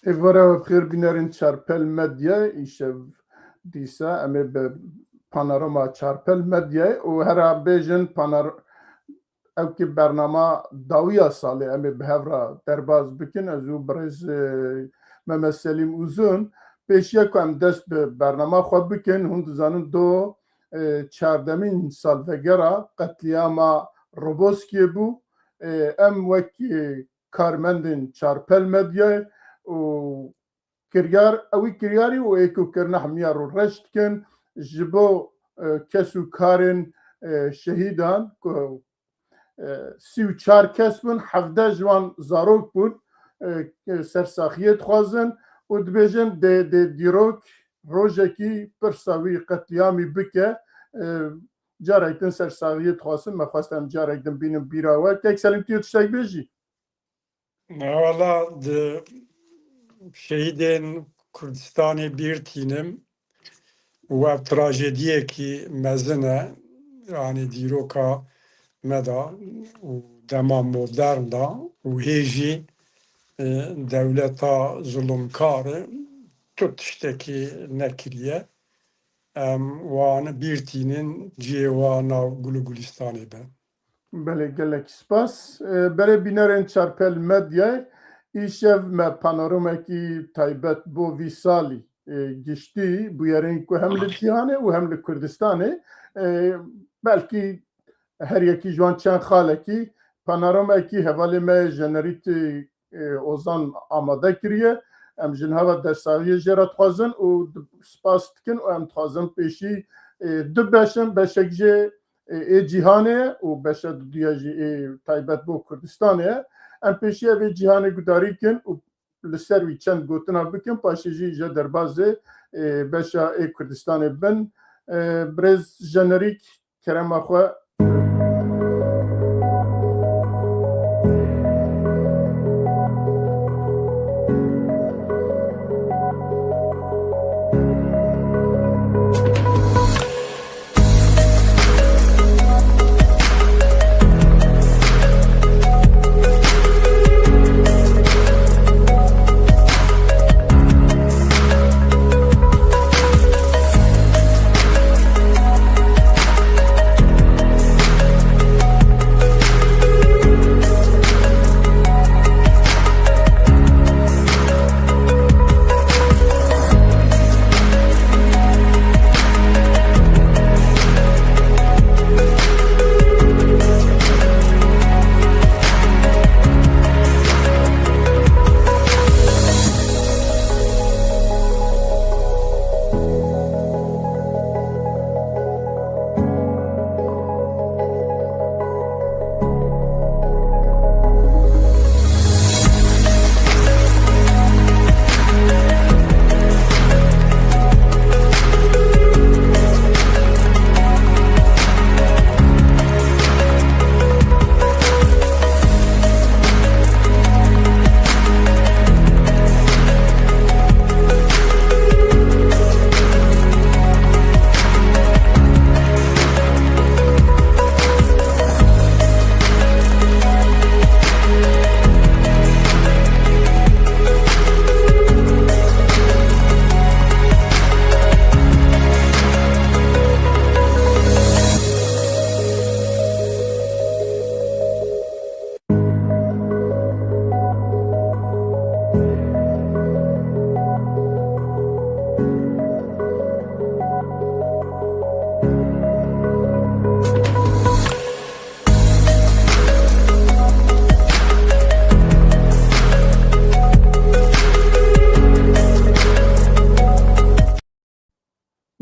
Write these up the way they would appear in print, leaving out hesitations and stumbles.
Evvela bxêr bînerin Çarpel Medya îşev dîsa em ê bi panorama Çarpel Medyayê û hera bêjin evkî bernama dawiya salê em ê bi hev re derbas bikin. Ez û birêz Mehmet Selîm Uzun pêşiya ku em dest bi bernama xwe bikin, hûn dizanin do çardemîn salvegera qetlîama Roboski'ye bû. Em wekî karmendên Çarpel Medyayê û kiryar ewî kiryarî û êkokirina hemiya û reş dikin ji bo kes û karên şehîdan ku 34 kes bûn, 17 ji wan zarok bûn, sersaxiyê dixwazin û dibêjin dê dîrok rojekî pirsa wî qetlîamî bike. Carek din sersaxiyê dixwazin, me xwest em carek din bînin bîra we. Kek Selîm tu yê tiştek bêjî? Valla şehidên Kurdistanê bir tînim û ev trajediyekî mezin e, yani dîroka me da û dema modern da û hêjî dewleta zulmkarê tu tiştekî nekiriye. Em wan bir tînin ciyê wan nav Gul û Gulistanê be. Belê gelek spas. Berê bînerên Çarpel Medyayê îşev me panoramekî taybet bo vî salî giştî bûyerên ku hem li cîhanê û hem li Kurdistanê. Belkî her yekî ji wan çend xalekî panoramekî hevalê me jenerîtê Ozan amade kiriye. Em ji heva destsaliyê jê re dixwazin û spas dikin û em dixwazin pêşî du beşin, beşek jê ê cîhanê ye û beşa duya jî ê taybet bo Kurdistanê ye. Em pêşî ev ê cîhanê gudarî bikin û li ser wî çend gotina bikin, paşê jî ji derbasê beşa ê Kurdistanê bin. Birêz jenerîk kerema xwe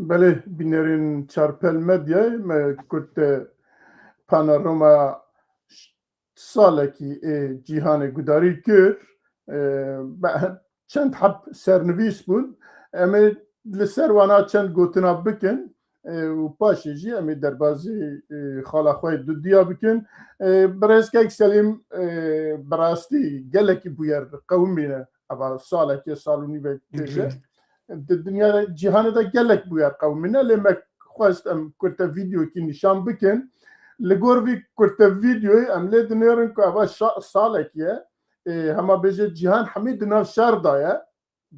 belê bînerên Çarpel Medyayê me kurte panorama salekî ê cîhanê gudarî kir. Çend heb sernivîs bûn. Em ê li ser wana çend gotina bikin û paşê jî em ê derbasî xala xwe dudiya bikin. Birêzkek Selîm bi rastî gelekî bûyer qewimî ne eva salekê sal û nîvek pêşe. Di dünyada cîhanê de gelek bûyer qewimî ne lê me xwest em kurte vîdyokî nîşan bikin. Li gor vî kurte vîdyoyê em lê dinêrin ku eva salekî ye. Hema bêje cîhan hemî di nav şer da ye.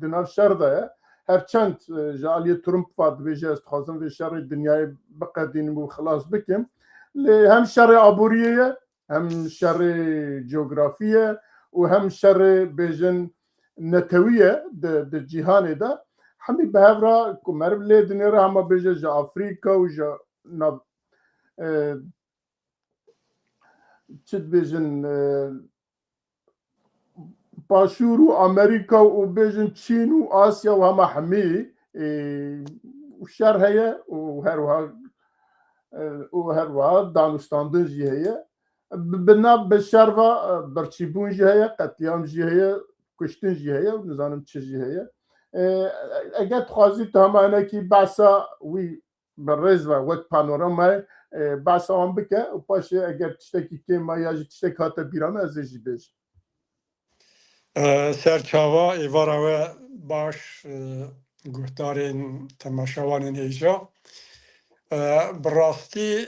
دناف شر ده هرچند جالی ترامپ فاد بیجه است خواستم به شر دنیای بقدین و خلاص بکم هم شر عبوریه هم شر جغرافیه و هم شر بیجن نتویه د جهان ده همی به هفرا که مرو لی دنیا را همه بیجه جا افریقا و جا چید بیجن باشور و امریکا و بیجن چین و آسیا و همه همی و شر هیه و هر وها دانستاندن جی هیه بنا به شر و برچیبون جی هیه قتیام جی هیه کشتن جی هیه و نزانم چه جی هیه اگر تخوازی تو همه که بحثا وی برز و وقت پانورامای بحثا هم بکه و پاشه اگر تشتکی که ما یا تشتک هاته بیرام از جی بیش سرچاوا ایوارا و باش گفتارین تماشاوانین ایجا براستی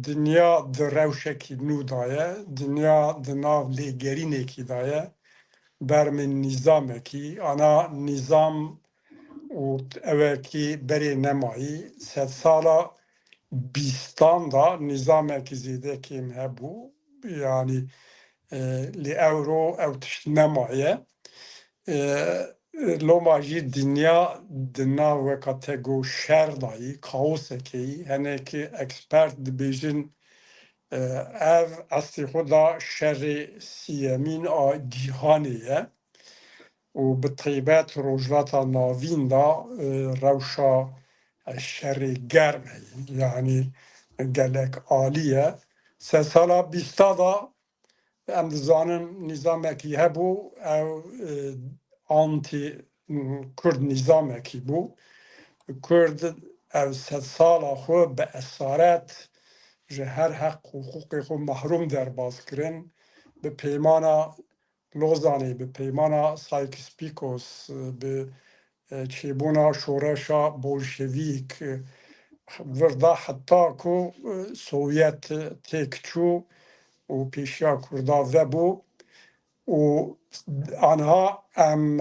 دنیا در روشکی نو دایه دنیا دناو لیگرینکی دایه برمن نظامکی انا نظام و اوکی بری نمایی 100 سالا بیستان دا نظامکی زیده کم هبو yani li euro ew tişt nemaye loma jî dinya di nav weka te got şer dayî kaosekê henekî ekspert dibêjin ev estê xwe da şerê siyemîn a cîhanê ye û bi taybet rojhilata navîn da rewşa şerê germ heye yani gelek alî ye sed sala bîsta da em dizanin nîzamekî hebû ew anti Kurd nîzamekî bû Kurd ev 100 sala xwe bi esaret ji her heq û huquqê xwe mahrum derbas kirin bi peymana Lozanê bi peymana Sykes-Picot bi çêbûna şoreşa Bolşevîk vir da heta ku Sovyet têk çû û pêşiya Kurda vebû û anha em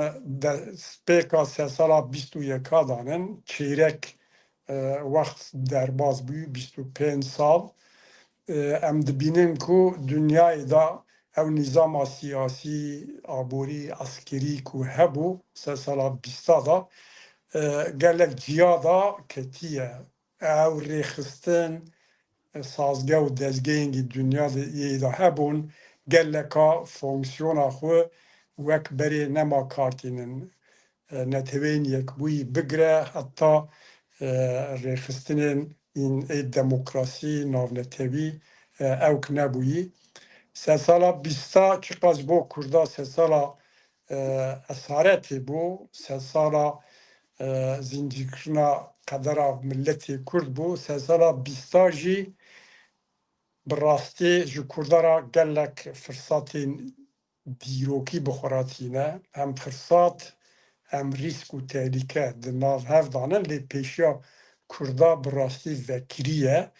spêka 100 sala 21 danin çêrek wext derbas bû 25 sal em dibînin ku dünyayê da ew nîzama siyasî aborî eskerî ku hebû 100 sala bîsta da gelek ciya da ketiye ew rêxistin sazgeh û dezgehên dünyayê da hebûn geleka fonksiyona xwe wek berê nema kartînin netewên yekbûyî bigire heta rêxistinên demokrasî navnetewî ewk nebûyî 100 sala bîsta çiqas bo Kurda 100 sala esaretê bû 100 sala zincîrkirina qedera milletê Kurd bû 100 sala bîsta jî bi rastî ji Kurda re gelek firsatên dîrokî bixweretîne hem firsat hem rîsk û tehlîke di nav hev danin lê pêşiya Kurda bi rastî vekirî ye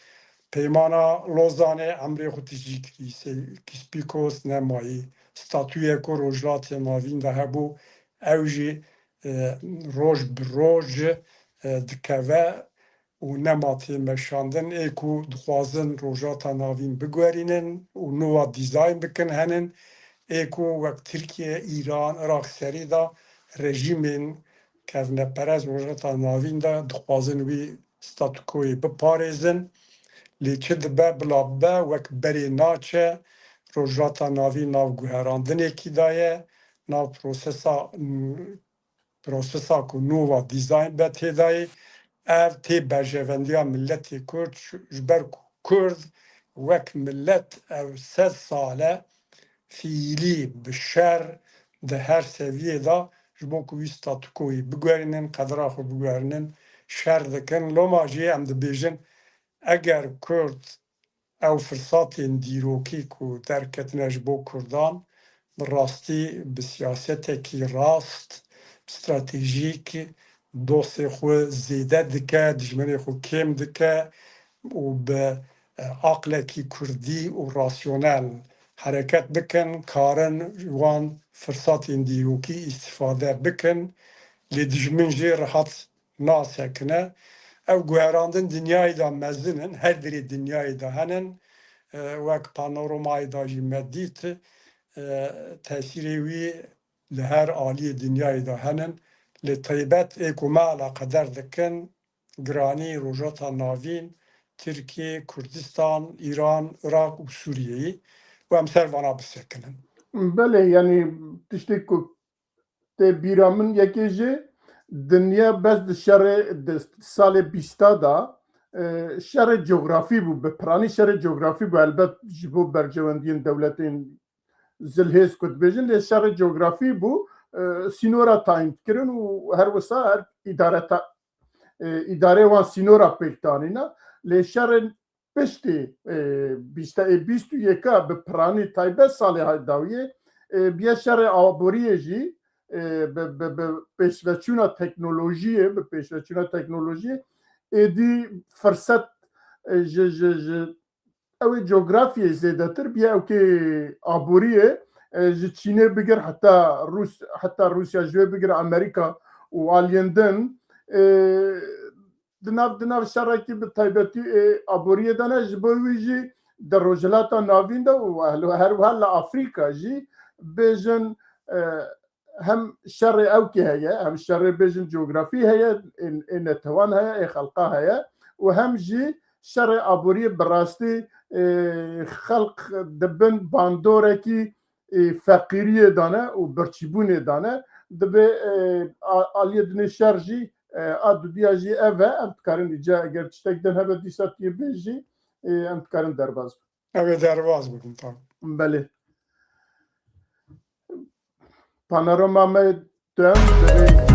peymana Lozanê emrê xwe tijî kirî Sykes-Picot nemayî statûyek ku rojhilatê navîn de hebû ew jî roj bi roj dikeve û nema tê meşandin ê ku dixwazin rojhilata navîn biguherînin û nûwa dîzayn bikin henin ê ku wek Tirkiye, İran, Iraq serî da rejîmên kevneperest rojhilata navîn de dixwazin wî statûkoyê biparêzin lê çi dibe bila be wek berê naçe rojhilata navîn nav guherandinekî da ye nav prosesa ku nûva dîzayn be têda ye ev tê berjevendiya milletê Kurd ji ber ku Kurd wek millet ew 100 sal e fiîlî bi şer di her seviyê da ji bo ku wî statûkoyê biguherînin qedera xwe biguherînin şer dikin loma jî em dibêjin eger Kurd ew firsatên dîrokî ku derketine ji bo Kurdan bi rastî bi siyasetekî rast stratejîk dosê xwe zêde dike dijminê xwe kêm dike û bi aqlekî Kurdî û rasyonel hareket bikin, karın wan fırsatên dîrokî istifade bikin, lê dijmin jê rahat nasekine. Ev guherandin dünyayê da mezinin, her derê dünyayê da henin, wek panoramayê da jî me dît, tesîrê wî li her aliyê dünyayê da henin. Lê taybet ê ku me alaqedar dikin, giranî rojata navîn, Tirkiye, Kurdistan, İran, Irak û Sûriyeyê û em ser vana bisekinin. Belê yanî tiştê ku tê bîra min yekê jî dünya bez di şerê di salê bîsta da şerê coğrafî bû, bi piranî şerê coğrafî bû elbet ji bo bercewendiyên dewletên zilhêz ku dibêjin lê şerê coğrafî bû sînora tayin kirin û her wisa her îdarê wan sînora pêk danîne lê şerên piştî bîst û yeka bi piranî taybet salê dawiyê biya şerê aboriyê jî bi pêşveçûna teknolojiyê bi pêşveçûna teknolojiyê êdî firset ji ew ê coğrafiyê zêdetir biya ew kê aboriyê ji Çînê bigir heta Rusya ji wê bigir Amerîka û aliyên din di nav şerekî bi taybetî aboriyê de ne ji bo wî jî di rojhilata navîn de û her wiha li Afrika jî bêjin hem şerê ew kê heye hem şerê bêjin coğrafî heye ê netewan heye ê xelqa heye û hem jî şerê aboriyê bi rastî xelq dibin bandorekî feqîriyê dane û birçîbûnê dane dibe aliyê dinê şer jî a dudiya jî ev e em dikarin îca eger tiştek din hebe dîsa tê bê jî em dikarin derbas bin. Ew ê derbas bikin tam. Belê. Panorama me dem divê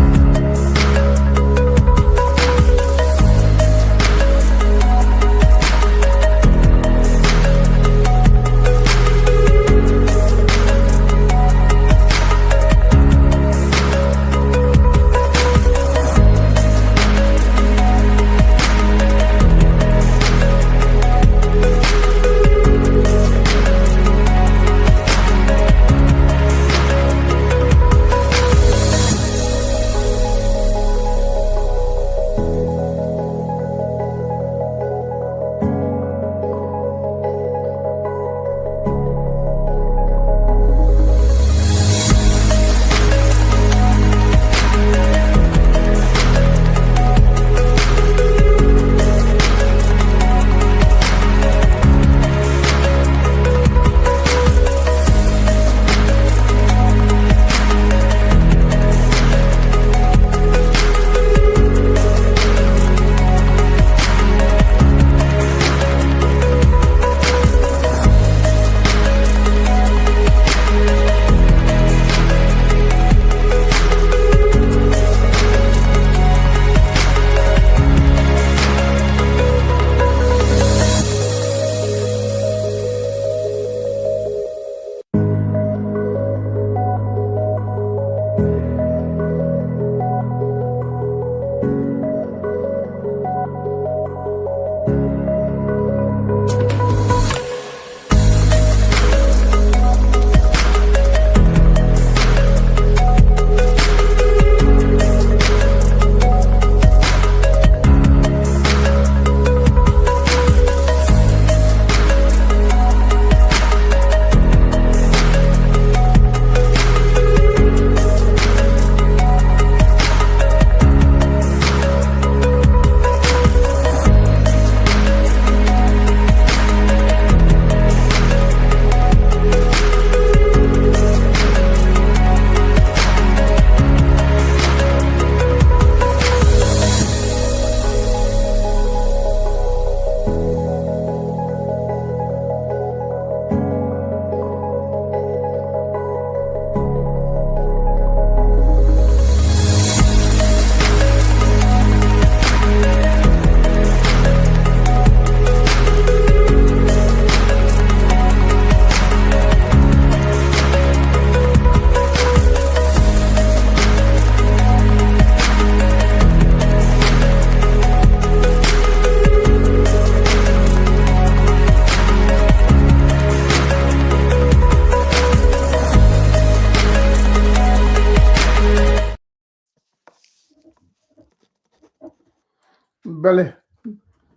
بله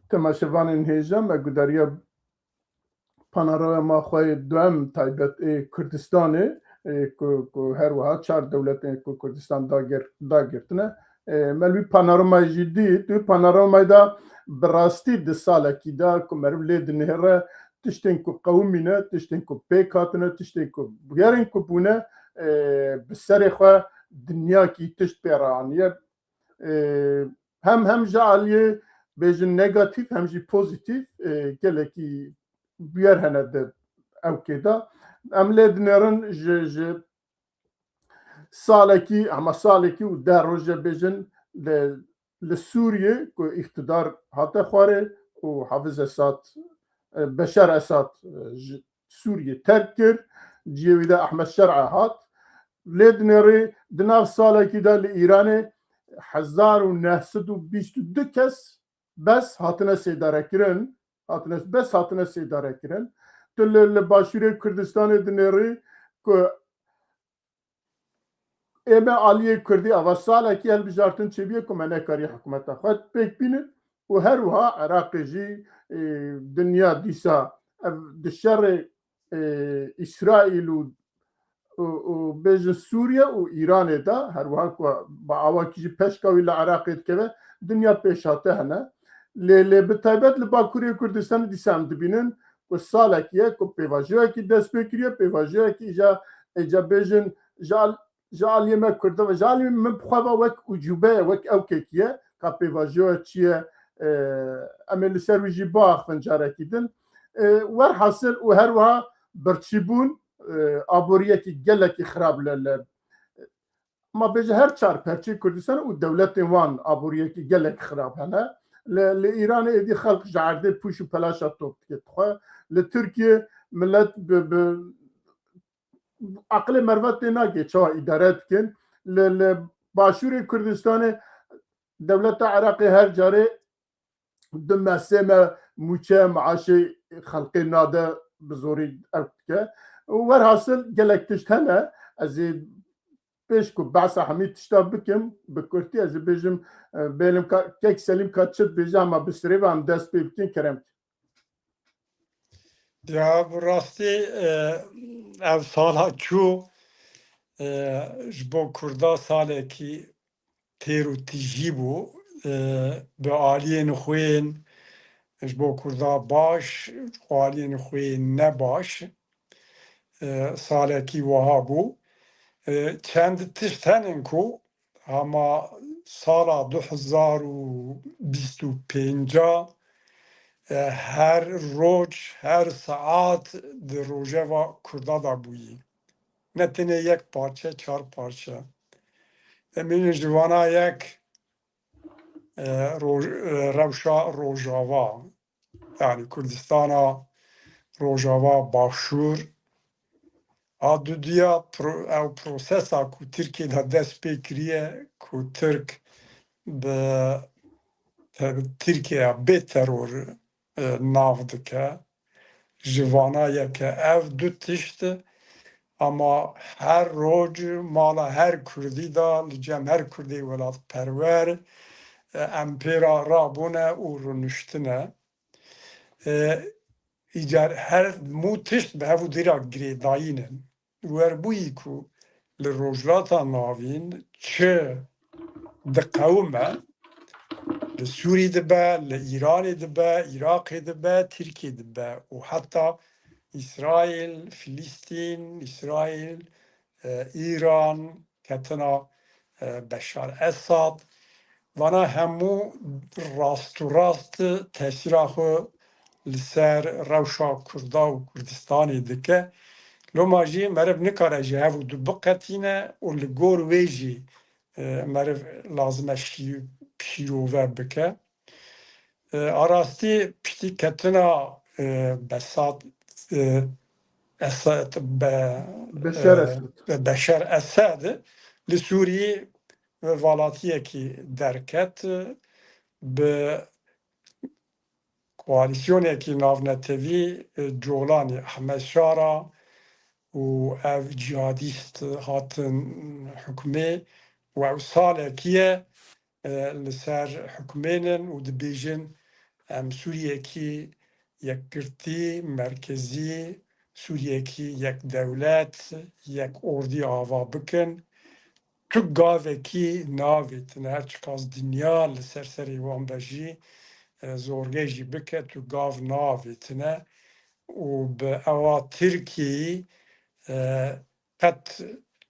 تماشاوان هێژە me gudariya panaroya xwe duem taybet ê Kurdistanê ku her wiha çar dewletên ku Kurdistan dagirtine me wî panorama jî dît wî panoramayê de bi rastî di salekî de ku meriv lê dinêre tiştên ku qewimîne tiştên ku pêk hatine tiştên ku bûyerên ku bûne bi serê xwe dinyakî tişt pê reaniye hem ji aliyê bêjin negatif hem jî pozitif gelekî bûyer hene di ewkê de em lê dinêrin ji salekî hema salekî û deh roj bêjin li Sûriyê ku îktidar hate xwarê û Hafiz Esad Beşer Esad ji Sûriyê terk kir ciyê wî de Ehmed Şer'a hat lê dinêrê di nav salekî de li Îranê 1922 kes bes hatine sêdarekirin bes hatine sêdarekirin tu li başûrê Kurdistanê dinêrî ku ême aliyê Kurdî ava salekî hilbijartin çêbiye ku me nekarî hikûmeta xwe pêk bînin û her wiha Iraqê jî dinya dîsa ev di şerê İsraîl û bêjin Sûriye û Îranê de her wiha ku bi awakî jî peşka wî li Iraqê dikeve dinya pêşhate hene lê bi taybet li Bakurê Kurdistanê dîsa em dibînin ku salekî ye ku pêvajiyekî dest pê kiriye pêvajiyekî êca bêjin ji aliyê me Kurd ve ji aliyê min bixwe wek ucûbe wek ewkekî ye ka pêvajiya çi ye em ê li ser wî jî biaxivin carekî din werhasil û her wiha birçîbûn aboriyekî gelekî xirab ma bêje her çar perçê Kurdistanê û dewletên wan aboriyekî gelekî xirab hene li Îranê êdî xelk ji erdê pûş û pelaşa top dike dixwe li Tirkiye millet bi aqilê mervet tê nake çawa îdare dikin li başûrê Kurdistanê dewleta Iraqê her carê di mesê me mûçe meaşê xelkê nade bi zorî ew dike werhasil gelek tişt hene ez ê pêş ku behsa hemî tişta bikim bi Kurdî ez ê bêjim bêlim kek Selîm ka çi dibêje hema bi sirê ve em dest pê bikin kerem Ya bi rastî ev sala çû ji bo Kurda salekî têr û tîjî bû bi aliyên xwên ji bo Kurda baş aliyên xwê ne baş salekî wiha bû çend tişt henin ku hema sala 2025 her roj her saat di rojeva Kurda da bûyî ne tenê yek parçe çar parçe em ji wana yek rewşa rojava yani Kurdistana rojava başûr a dudiya ew prosesa ku Tirkiye de dest pê kiriye ku Tirk bi Tirkiye bê teror nav dike ji vana yeke ev du tişt ama her roj mala her Kurdî da li cem her Kurdê welatperwer em pêra rabûne û rûniştine îcar her mû tişt bi hevû dîra girêdayînin werbûyî ku li rojhilata navîn çi diqewime li Sûrî dibe, li Îranê dibe, Iraqê dibe, Tirkiye dibe û heta İsraîl, Filîstîn, İsraîl, İran ketina Beşar Esad vana hemû rast û rast tesîra xwe li ser rewşa Kurda û Kurdistanê dike loma jî meriv nikare ji hevû du biqetîne û li gor wê jî meriv lazim e şîrove bike arastî piştî ketina Besad Esad Beşer Esad li Sûriyê velatiyekî derket bi koalîsyonekî navnetevî Colanê Ehmed Şara û ev cihadîst hatin hukmê û ew salekî ye لسر حکمینن و دبیجن ام سوریه کی یک گرتی مرکزی سوریه کی یک دولت یک اردی آوا بکن تو گاوه کی ناوید نه هر چکاز دنیا لسر سری وان بجی زورگه جی بکه تو گاو ناوید نه و به اوا ترکیه قد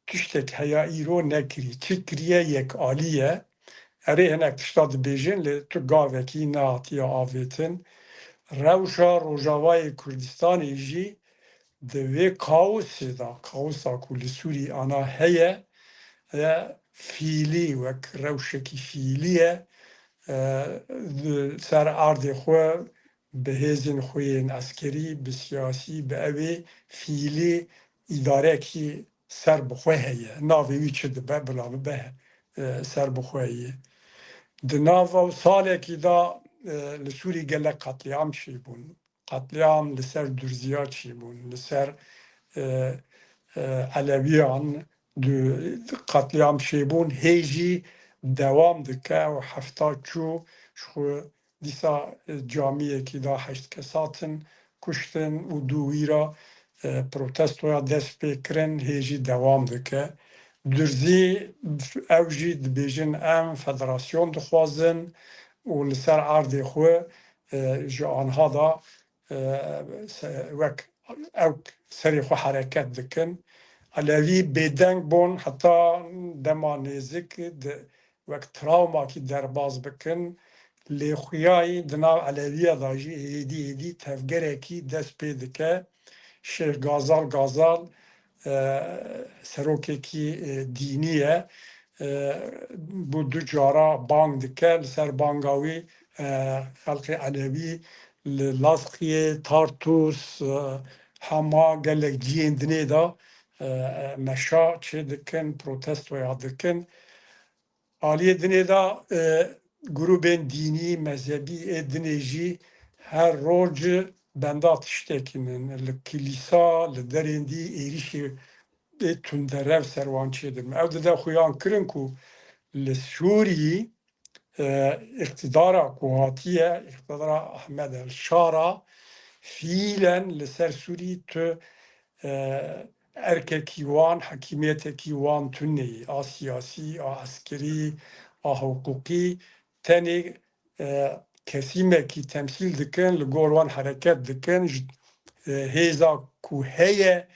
تشتک هیا ایرو نکری چی کریه یک آلیه اره هنک تشتاد بیجن لی تو گاوه کی ناتی آویتن روشا روژاوای کردستانی جی دوی کاوسی دا کاوسا کلی سوری آنا هیه فیلی وک روشکی فیلیه سر عرض خو به هزین خوین عسکری به سیاسی به اوی فیلی اداره کی سر بخواه هیه ناوی وی چه دبه بلا به سر بخواه هیه دناو و ساله کی دا لسوری گله قتلیام چی بون قتلیام لسر درزیات چی بون لسر علویان قتلیام شیبون هیجی دوام دکه و هفتا چو شخو دیسا جامعه کی دا 8 کساتن کشتن و دوی را پروتست و دست بکرن هیجی دوام دکه درزی اوجی دبیجن ام فدراسیون دخوازن و لسر عرض خو جانها دا وک او سری خو حرکت دکن علوی بدنگ بون حتی دما نزک وقت تراوما کی درباز بکن لی خویای دناو علوی داجی ایدی تفگره کی دست پیدکه شیخ گازال سروکی کی دینیه bu du cara bang dike li ser bangawi xelkê Elewî li Laskiye, Tartus, Hema gelek ciyên dinê da meşa çê dikin, protestoya dikin. Aliyê dinê da grûpên dînî, mezhebî ê dinê jî her roj benda tiştekînin. Li kilîsa, li derên dî êrişê tunderev serwan çêdirin. Ew dide xuyan kirin ku li Sûriyê iktidara ku hatiye, iktidara Ahmed el Şara fiilen li ser Sûrî tu erkekî wan, hekîmetekî wan tuneyê, a siyasî, a askerî, a hukukî tenê kesîmekî temsîl dikin, li gor wan hereket dikin, hêza ku heye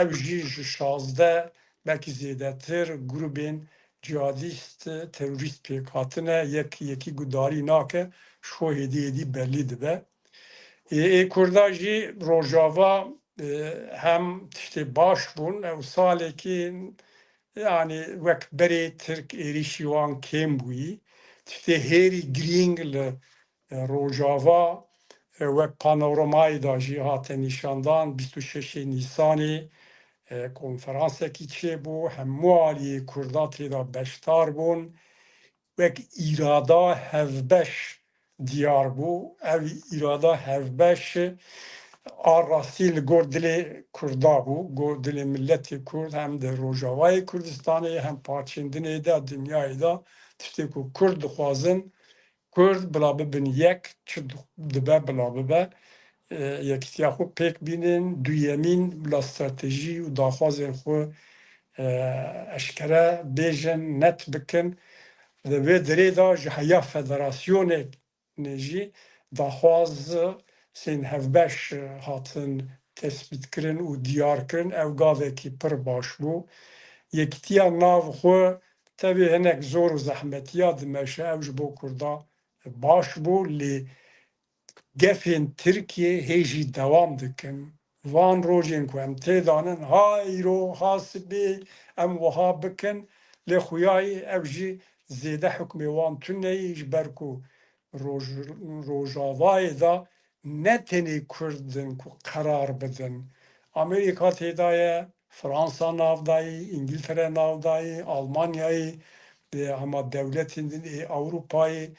ev jî ji 16 belkî zêdetir grûpên cihadîst, terorîst pêk hatine, yekî gudarî nake, ji xwe êdî belî dibe. Ê Kurda jî rojava hem tiştê baş bûn, ew salekî yani wek berê Tirk êrişî wan kêm bûyî, tiştê hêrî girîng li rojava wek panoramayê da jî hate nîşandan 26 Nîsanê konferansekî çêbû, hemû aliyê Kurda têda beşdar bûn, wek îrada hevbeş diyar bû. Ev îrada hevbeş a rastî li gor dilê Kurda bû, gor dilê milletê Kurd hem de Rojavayê Kurdistanê hem parçên dinê de dinyayê da tiştê ku Kurd dixwazin Kurd bila bibin yek çi dibe bila bibe yekîtiya xwe pêk bînin, duyemîn bila stratejî û daxwazên xwe eşkere bêjin, net bikin. Li vê derê da ji heya federasyonê jî daxwazên hevbeş hatin tespîtkirin û diyarkirin, ew gavekî pir baş bû. Yekîtiya nav xwe tevê hinek zor û zehmetiya dimeşe, ew ji bo Kurda baş bû, lê gefên Tirkiye hêjî dewam dikin. Van rojên ku em têdanin, ha îro, ha sibê em wiha bikin, lê xuyayê ew jî zêde hukmê wan tuneyî ji ber ku Rojavayê da ne tenê Kurd in ku qerar bidin. Amerîka têda ye, Fransa navdayê, İngiltere navdayê, Almanyayê, hema dewletên Ewropayê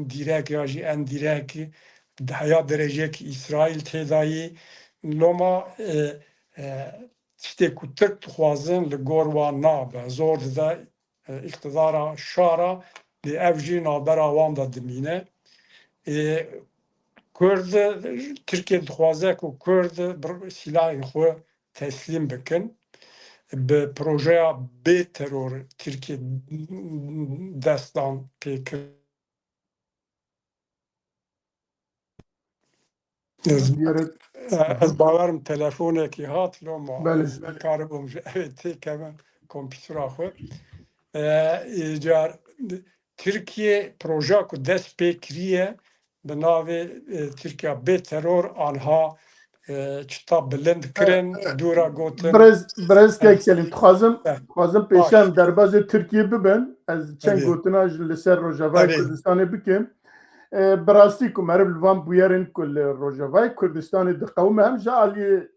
dîrek ya jî endîrek, heya derecekî İsraîl têdayê. Loma tiştê ku Tirk dixwazin li gor wan nabe, zor dide iktidara şara li ev jî navbera wan da dimîne. Kurd Tirkiye dixwaze ku Kurd silahên xwe teslîm bikin. Bi projeya bê teror Tirkiye destan pêkir. Ez bawerim telefonekî hat loma Bele. ez karibûm ji evê têkevim kompîtera xwe. Car Tirkiye projeya ku dest pê kiriye bi navê Tirkiya bê teror anha çita bilind kirin dûra gotin. Brez Kekselî dixwazim Baş. pêşem derbasê Tirkiye bibin ez çend Tabii. gotina li ser Rojavayê Tabii. Kurdistanê bikim. Bi rastî ku meriv li van bûyerên ku li Rojavayê Kurdistanê diqewime hem ji aliyê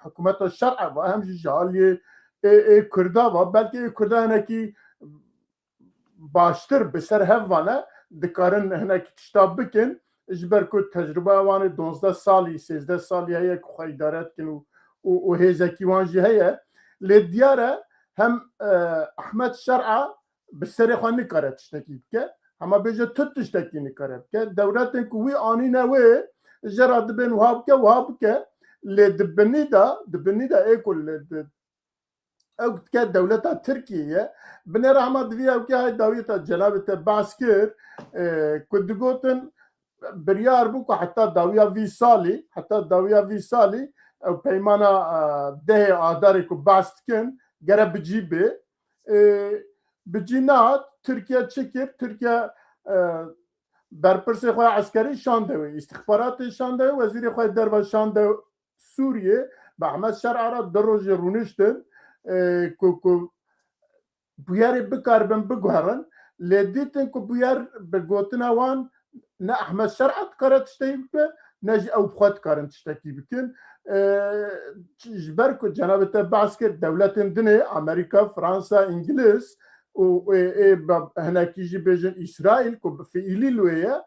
hikûmeta şer'a ve hem jî ji aliyê Kurda ve belkî Kurda hinekî baştir bi ser hev vane dikarin hinekî tişta bikin ji ber ku tecrübeya wan ê 12 salî 13 salî heye ku xwe îdare dikin û hêzekî wan jî heye lê diyar e hem Ehmed Şer'a bi serê xwe nikare tiştekî bike hema bêje tu tiştekî nikare bike dewletên ku wî anîne wê jera dibên wiha bike lê dibinî da ê ku ew dike dewleta Tirkiyeyê binêre hema divî ew hay dawiyê te celabê te behs kir ku digotin biryar bû ku heta dawiya vî salî ew peymana dehê adarê ku behs dikin gere bicî bê bicî nehat Tirkiye çi kir Tirkiye berpirsê xwe eskerî şande wê îstixbaratê şande wê wezîrê xwe derve şande Sûriyê bi Ehmed Şer'a re di rojê rûniştin ku bûyerê bikaribin biguherin lê dîtin ku bûyer bi gotina wan ne Ehmed Şer'a dikare tiştekî bike ne jî ew xwe dikarin tiştekî bikin ji ber ku cenabê te behs kir dewletên dinê Amerîka, Fransa, İngiliz û hinekî jî bêjin İsraîl ku bi fiîlî li wê ye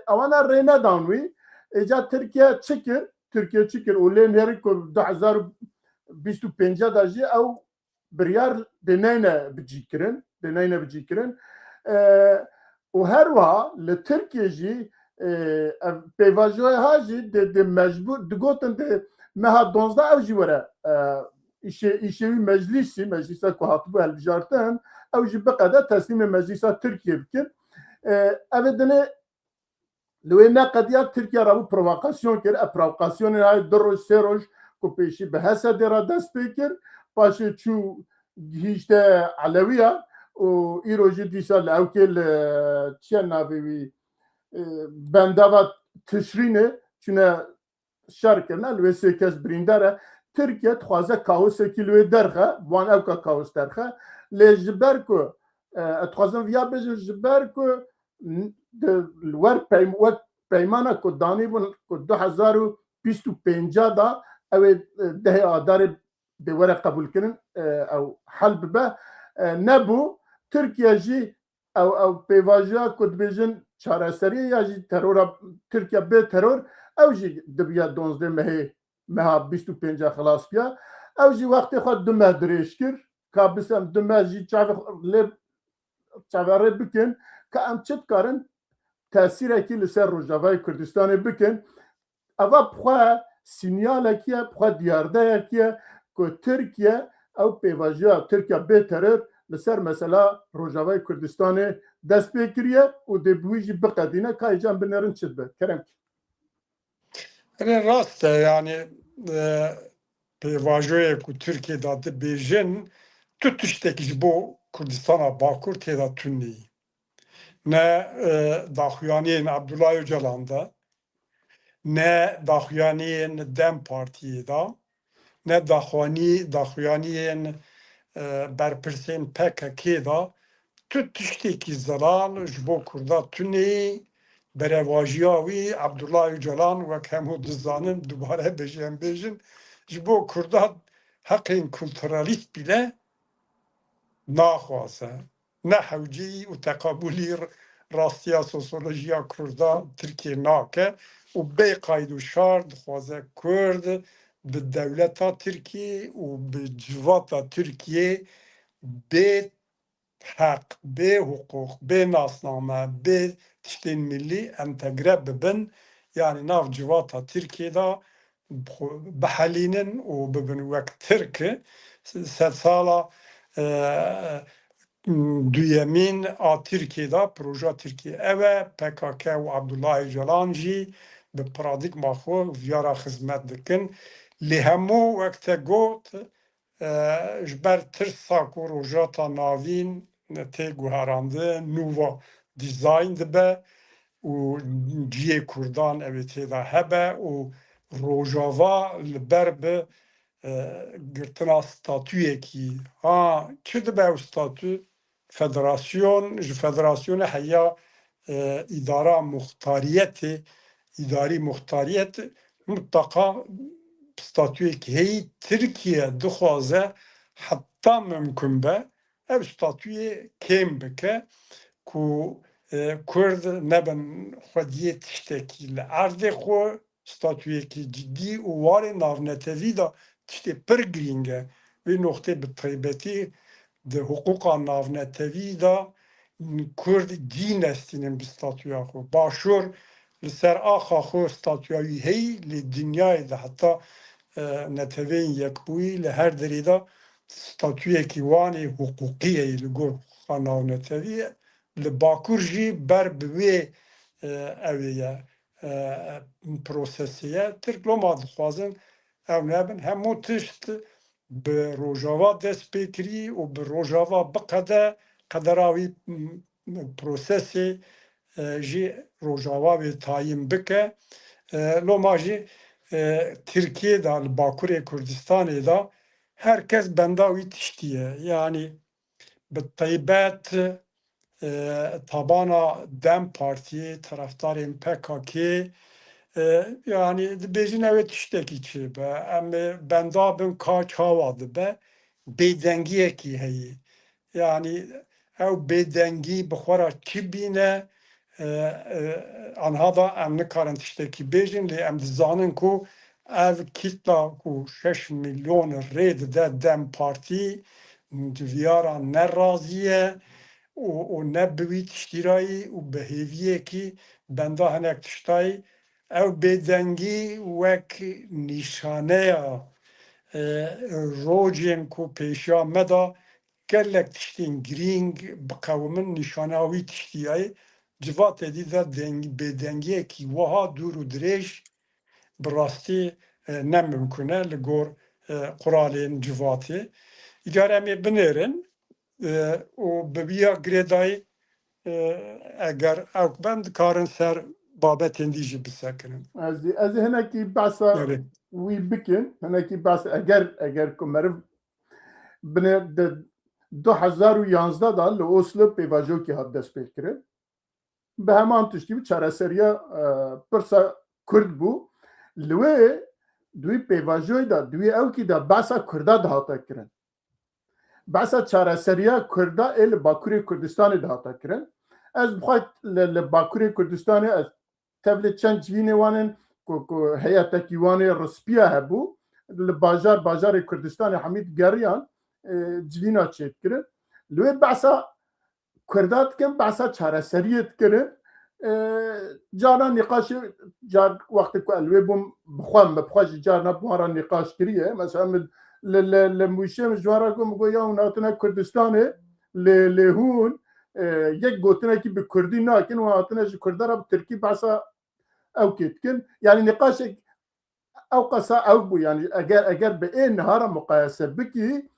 ewan rê nedan wî îca Tirkiye çi kir û lê herî ku 2025 da jî ew biryar dê neyne bicî kirin û her wiha li Tirkiye jî pêvajoya jî dê mecbûr digotin dê meha 12 ew jî were îşê wî meclîsa ku hatibû hilbijartin ew jî biqede teslîmê meclîsa Tirkiye bikin ev ê dinê li wê neqediya Tirkiye rabû provokasyon kir provokasyonên hay 2 roj 3 roj ku pêşî bi Hesedê ra dest pê kir paşê çû gihîşte Elewiyan û îro jî dîsa li Ewkê li çiya navê wî bendava Tişrînê çûne şer kirine li wê sê kes birîndar e Tirkiye dixwaze kaosekî li wê derxe wan ew ka kaos derxe lê ji ber ku ez dixwazim viya bêjim ji ber ku wek peymana ku danîbûn ku 2025 da ew ê dehê adarê dê were qebûlkirin ew hel bibe nebû Tirkiye jî ew pêvajoya ku dibêjin çareseriya ya jî terora Tirkiye bê teror ew jî dibiya 12 mehê meha 25 xilas biya ew jî wextê xwe 2 meh dirêj kir ka bisem 2 meh jî çaverê bikin ka em çi dikarin tesîrekî li ser Rojavayê Kurdistanê bikin eva bixwe sinyalekî ye bixwe diyardeyekî ye ku Tirkiye ew pêvajoya Tirkiye bê teror li ser mesela Rojavayê Kurdistanê dest pê kiriye û dê bi wî jî biqedîne ka hêcan binêrin çi dibe kerem Rast e yani pêvajoyê ku Tirkiye da dibêjin tu tiştekî ji bo Kurdistana Bakur têda tunî ne daxuyaniyên Abdullah Öcalan da ne daxuyaniyên Dem Partiyê da ne daxuyaniyên berpirsên PKK da tu tiştekî zelal ji bo Kurda tunî berevajiya wî Abdullah Öcalan wek hemû dizanin dubare bêjin ji bo Kurda heqên kulturalîst bîle naxwaze ne hewcî û teqabûlî rastiya sosyolojiya Kurda Tirkiye nake û bê qayd û şart dixwaze Kurd bi dewleta Tirkiye û bi civata Tirkiye bê hak, bê hukuk, bê nasname, bê tiştên millî entegre bibin, yani nav civata Tirkiye'de bihelînin û bibin wek Tirki sed sala duyemîn a Tirkiye'de proja Tirkiye ev e PKK û Abdullah Öcalan jî bi paradigma xwe viyara xizmet dikin. Lê hemû wek te got ji ber tirsa ku rojata navîn tê guherandin nûva dîzayn dibe û ciyê Kurdan ev ê têda hebe û rojava li ber bi girtina statûyekî çi dibe ew statû federasyon ji federasyona heya îdara muxtariyetê îdarî muxtariyet mutlaka statûyekî heyî Tirkiye dixwaze heta mümkün be ev statûyê kêm bike ku Kurd nebin xwediyê tiştekî li erdê xwe statûyekî ciddî û warê navnetevî da tiştê pir girîng e. Vê noxtê bi taybetî di huquqa navnetevî da Kurd cî nestînin bi statûya xwe. Başûr li ser axa xwe statûya wî heyî lê dinyayê de heta neteveyên yekbûyî li her derê de statûyekî wanê huquqî ye li gor huquqa navnetevî ye. Li Bakur jî ber bi wê evê ye prosesê ye. Tirkiloma dixwazin ew nebin hemû tişt bi rojava dest pê kirî û bi rojava biqede qedera wî prosesê jî rojava wê tayin bike. Loma jî Tirkiye'de li Bakurê Kurdistanê da herkes benda wî tiştî ye. Yani bi taybet tabana Dem Partiyê taraftarên PKK yani dibêjin ew ê tiştekî çi be em ê benda bin ka çawa dibe bêdengiyekî heye. Yani ew bêdengî bi xwe re çi bîne anha da em nikarin tiştekî bêjin lê em dizanin ku ev kîtla ku 6 milyon rê dide Dem Partî di viyara nerazî ye û ne bi wî tiştîrayî û bi hêviyekî benda hinek tiştayî ew bêdengî wek nîşaneya rojên ku pêşiya me da gelek tiştên girîng biqewimin nîşaneya wî tiştîyayê civatê dî de bêdengiyekî wiha dûr û dirêj bi rastî ne mümkün e li gor quralên civatê. Îcar em ê binêrin û bi vîya girêdayî eger ew ben dikarin ser babetên dî jî bisekinin. Ez ê hinekî behsa Evet. wî bikin hinekî behsa eger ku meriv bine di 2011 da li Oslo pêvajokê hat dest pê kirin bi heman tiştî wî çareseriya pirsa Kurd bû li wê di wî pêvajoyê da di wî ewkî da behsa Kurda dihata kirin. Behsa çareseriya Kurda ê li Bakurê Kurdistanê dihata kirin. Ez bixway li Bakurê Kurdistanê ez tevlê çend civînê wanin ku heyetekî wanê rispiya hebû li bajarê Kurdistanê hemî geriyan civîna çêkirin. Li wê behsa Kurda dikin behsa çareseriyê dikirin. Caran nîqaşê car wextê ku li wê bûm bixwe jî carna wan re nîqaş kiriye. Mesela li Mûşê min ji wan re got ya hûn hatine Kurdistanê lê hûn yek gotinekî bi Kurdî nakin wan hatine ji Kurda re bi Tirkî behsa ewkê dikin. Yani nîqaşek ew qesa ew bû yani eger bi ê nihara muqayese bikî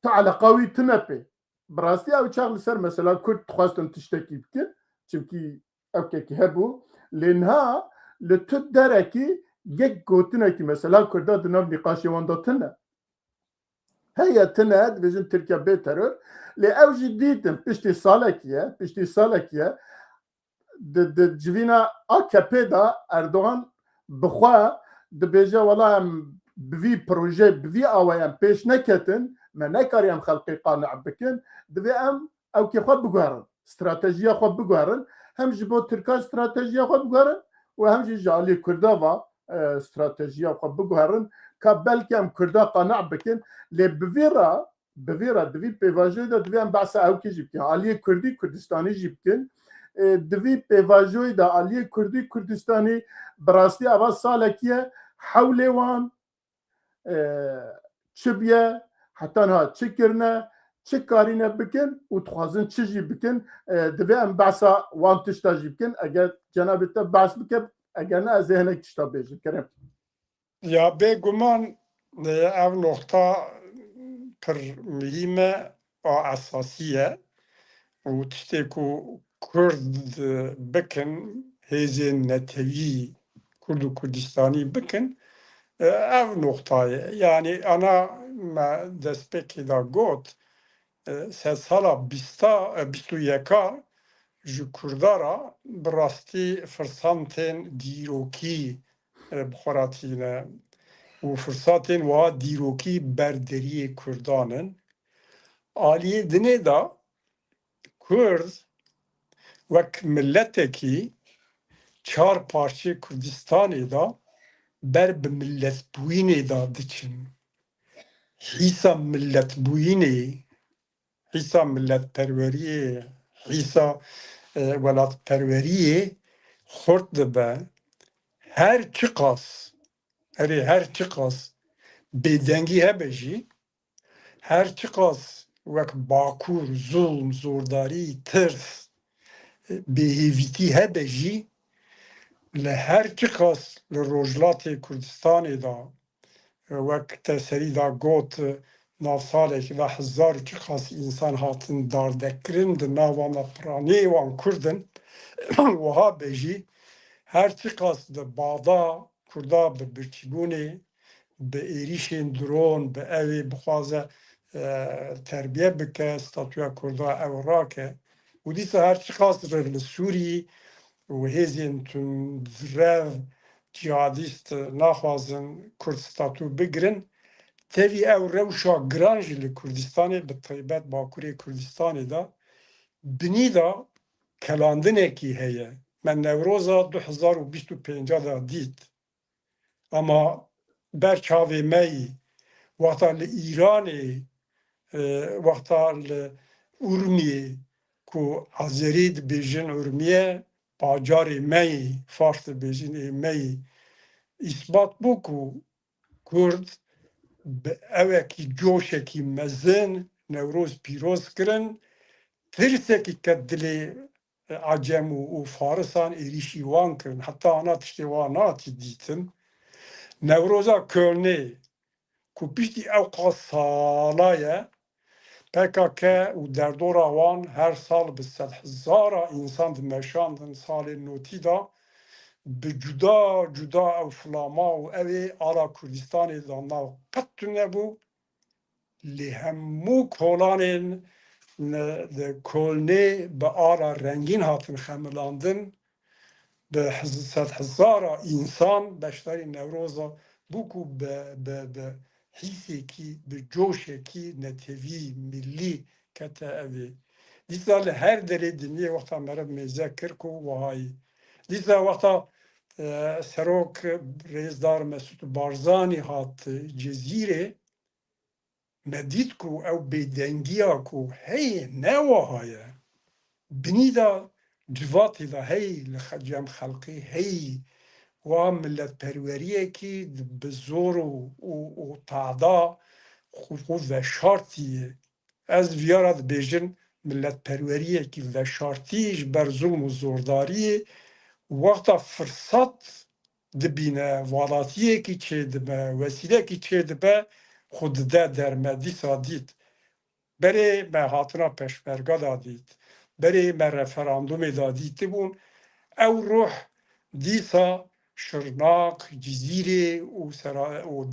tu eleqa wî tune pê. Bi rastî ew çax li ser mesela Kurd dixwastin tiştekî bikin çimkî ewkekî hebû lê niha li tu derekî yek gotinekî mesela Kurda di nav nîqaşê wan de tune. Heye tune dibêjin Tirkiye bê teror lê ew jî dîtin piştî salekî ye di civîna AKP da Erdogan bixwe dibêje wela em bi vî proje bi vî awayê em pêş neketin me nekarî em xelkê qanic bikin divê em ewkê xwe biguherin stratejiya xwe biguherin hem ji bo Tirkan stratejiya xwe biguherin û hem jî ji alî Kurda va stratejiya xwe biguherin ka belkî em Kurda qanic bikin lê bi vê re بویرا دوی پیواژوی دا دوی ام بحث اوکی جی بکن علیه کردی کردستانی جی بکن دوی پیواژوی دا علیه کردی کردستانی براستی اول سالکیه حوله وان چه بیه حتی نه چه کرنه چه کارینه بکن و تخوازن چه جی بکن دوی ام بحث وان تشتا جی بکن اگر جناب تا بحث بکن اگر نه از ذهنک تشتا بیجن کرم یا بگمان او نقطه پر مهمه و اساسیه و تشتی که کرد بکن هیزن نتوی کرد و کردستانی بکن او نقطه یعنی انا ما دست پکی دا گوت سه سالا بیستو یکا ji Kurdara bi rastî firsatên dîrokî bixweratîne û firsatên wiha dîrokî berderiyê Kurdan in. Aliyê dinê de Kurd wek milletekî çar parçeyê Kurdistanê de ber bi milletbûyînê de diçin. Hîsa milletbûyînê, hîsa milletperweriyê, hîsa welatperweriyê xurt dibe her çi qas her çi qas bêdengî hebe jî her çi qas wek bakur, zulm, zordarî, tirs, bêhêvîtî hebe jî li her çi qas li Rojhilatê Kurdistanê da wek te serî da got navsalekî da hezar û çi qas însan hatin dardekirin di nava me piranî wan Kurdin wiha be jî her çi qas di bada Kurda bi birçîbûnê bi êrişên dron bi evê bixwaze terbiye bike statûya Kurda ew rake û dîsa her çi qas li Sûrî û hêzên tundrev cihadîst naxwazin Kurd statû bigirin tevî ew rewşa giran jî li Kurdistanê bi taybet Bakurê Kurdistanê de binî da kelandinekî heye. Me Newroza 2025 da dît ama ber çavê me yî wexta li Îranê wexta li Urmiyê ku Azerî dibêjin Urmiye bacarê me yî Fars dibêjin ê me yî îsbat bû ku Kurd bi ewekî coşekî mezin Newroz pîroz kirin tirsekî ket dilê Acem û Farisan êrişî wan kirin heta ana tiştê wan hatî dîtin. Newroza Kölnê ku piştî ew qas sala ye PKK û derdora wan her sal bi sed hezara însan dimeşandin salên notî da bi cuda cuda ew filama û evê ala Kurdistanê da nav qet tunebû lê hemû kolanên di Kölnê bi ala rengîn hatin xemilandin bi sed hezara însan beşdarî Newroza bû ku bi hîsekî bi coşekî netewî millî kete evê. Dîsa li her derê dinyê wexta meriv mêze kir ku wihayî. Dîsa wexta serok rêzdar Mesûd Barzanî hat Cezîrê me dît ku ew bêdengiya ku heye ne wiha ye. Binî da civatê da hey li cem xelkê hey wa milletperweriyekî bi zor û taada xwe veşartî ez viyara dibêjin milletperweriyekî veşartî ji ber zulm û zordariyê wexta firsat dibîne walatiyekî çêdibe wesîlekî çêdibe xwe dide derme dîsa dît berê me hatina peşmerga da dît berê me referandumê da dîtibûn ew ruh dîsa Şirnak, Cizîrê û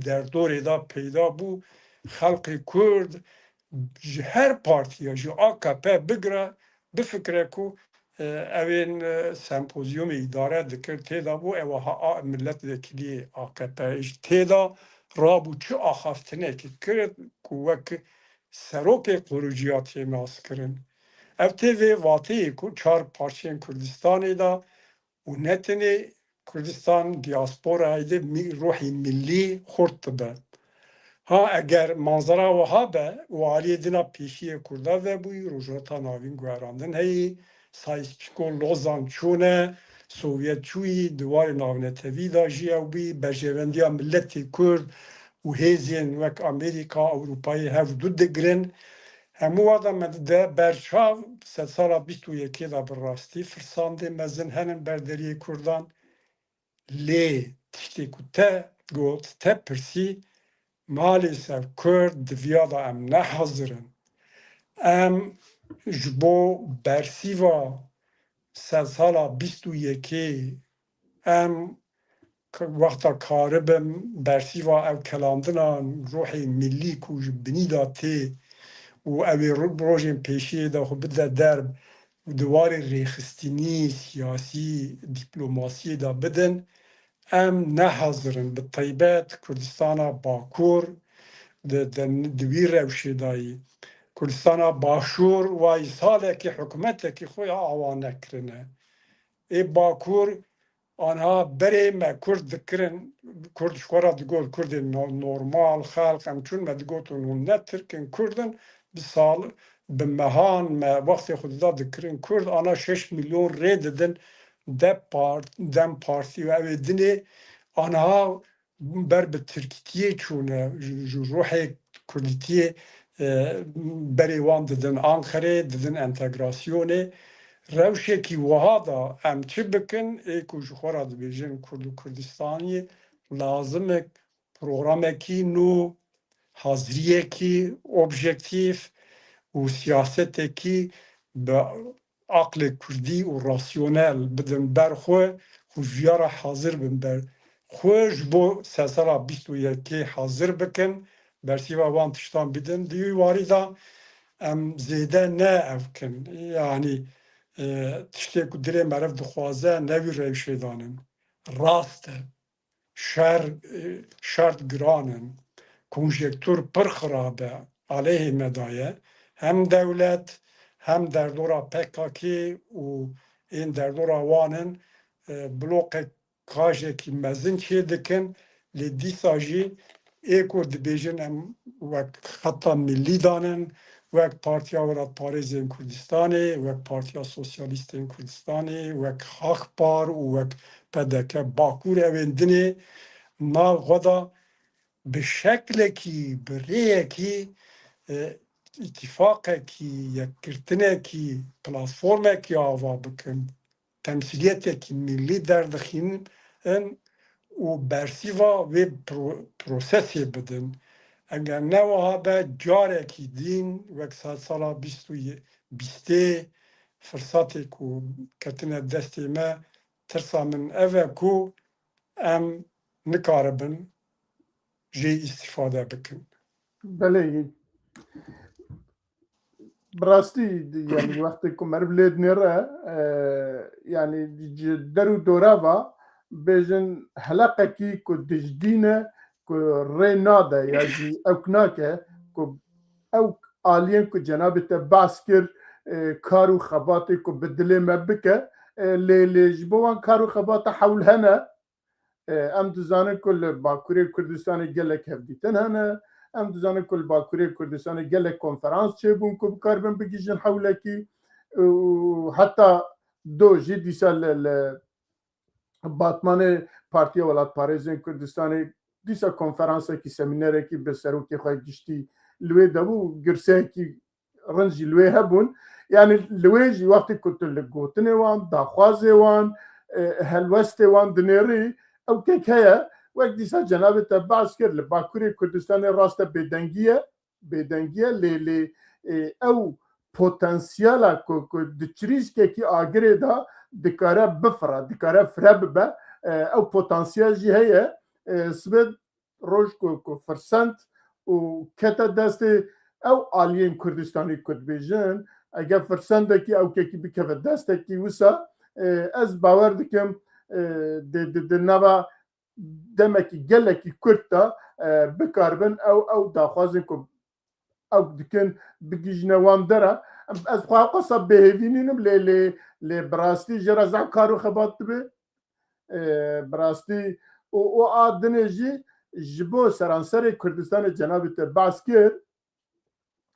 derdorê da peyda bû xelkê Kurd ji her partiya ji AKP bigire bifikire ku evên sempozyumê îdare dikir têda bû ew milletvekiliyê AKP têda rabû çi axaftinekê kir ku wek serokê quruciya têmas kirin. Ev tê vê wateyê ku çar parçeyên Kurdistanê da û ne tenê Kurdistan diasporayê de ruhê millî xurt dibe. ها اگر منظره و ها به و عالی دینا پیشی کرده و بوی روژاتا ناوین گوهراندن هی سایسپیکو لوزان چونه سوویت چوی دوار ناونتوی دا جی او بی برجوندی ملتی کرد و هیزین وک امریکا اوروپایی هف دو دگرن همو آدم ده برچاو ست سالا 21 دا براستی فرسانده مزن هنن بردری کردان لی تشتی که ته گوت ته پرسی maalesef Kurd diviya da em nehezirin. Em ji bo bersîva sed sala bîst û yekê em wexta karibin bersîva ev kelandina ruhê millî ku ji binî da tê û ew ê rojên pêşiyê de xwe bide derb û di warê rêxistinî siyasî dîplomasiyê da bidin em nehezirin bi taybet Kurdistana Bakur di wî rewşê dayî Kurdistana Başûr wayî salekî hikûmetekî xwe ya awa nekirine. Ê Bakur anha berê me Kurd dikirin, Kurd ji xwe re digot Kurdên normal xelq em çûn me digotin hûn ne Tirkin Kurdin bi sal bi mehan me wextê xwe da dikirin Kurd ana 6 milyon rê didin dem partî û ew ê dinê anha ber bi Tirkiyê çûne ji ruhê Kurdîtiyê berê wan didin Ankarê didin entegrasyonê rewşekî wiha da em çi bikin ê ku ji xwe re dibêjin Kurd û Kurdistaniyê lazim programekî nû haziriyekî objektif û siyasetekî bi aqlê Kurdî û rasyonel bidin ber xwe û jiya re hazir bin ber xwe ji bo sed sala bîst û yekê hazir bikin bersîva wan tiştan bidin di wî warî da em zêde ne ev kin yanî tiştê ku dilê me rev dixwaze ne wî rewşê danin rast e şert giran in konjektûr pir xirab e aleyhê me da ye hem dewlet hem derdora PKK û ên derdora wan in bloqek kajekî mezin çê dikin lê dîsa jî ê ku dibêjin em wek xeta millî danin wek Partiya Welatparêzên Kurdistanê wek Partiya Sosyalîstên Kurdistanê wek Xaxpar û wek PDK Bakur ew ên dinê nav xwe da bi şeklekî bi rêyekî îtîfaqekî yekgirtinekî platformekî ava bikin temsîliyetekî millî derdixînin û bersîva vê prosesê bidin eger ne wiha be carekî din wek sed sala bîstê firsatê ku ketine destê me tirsa min ev e ku em nikaribin jê îstîfade bikin. بله براستی یعنی وقتی که مرو لید نره یعنی درو دورا و بیجن حلقه کی که دجدینه که ری ناده یا جی اوکناکه که او آلین که جنابت باس کر کارو خباتی که بدلی مبکه لی جبوان کارو خبات حول هنه ام دزانه کل باکوری کردستان گلک هفدیتن هنه ام دزانه کل باکوری کردستان گلک کنفرانس چه بون که بکاربن بگیجن حولکی حتی دو جی دیسا باتمان پارتیا ولاتپارێزên Kurdistanê dîsa konferansekî semînerekî bi serokê xwe giştî li wê debû girseyekî rind jî li wê hebûn yani li wê jî wextê ku tu li gotinê wan daxwazê wan helwestê wan dinêrî ew kek heye wek dîsa cenabê te behs kir li Bakurê Kurdistanê rast e bêdengî ye lê ew potansiyela ku di çirîskekî agirê da dikare bifira dikare fire bibe ew potansiyel jî heye sibê roj ku firsent û kete destê ew aliyên Kurdistanê ku dibêjin eger firsendekî ew kekî bikeve destekî wisa ez bawer dikim di nava demekî gelekî Kurd da bikaribin ew daxwazên ku ew dikin bigîjine wan dere ez xwasa bêhêvînînim lê birastî ji re zev kar û xebat dibe birastî û a dinê jî جبو سرانسر کردستان جناب te bahs kir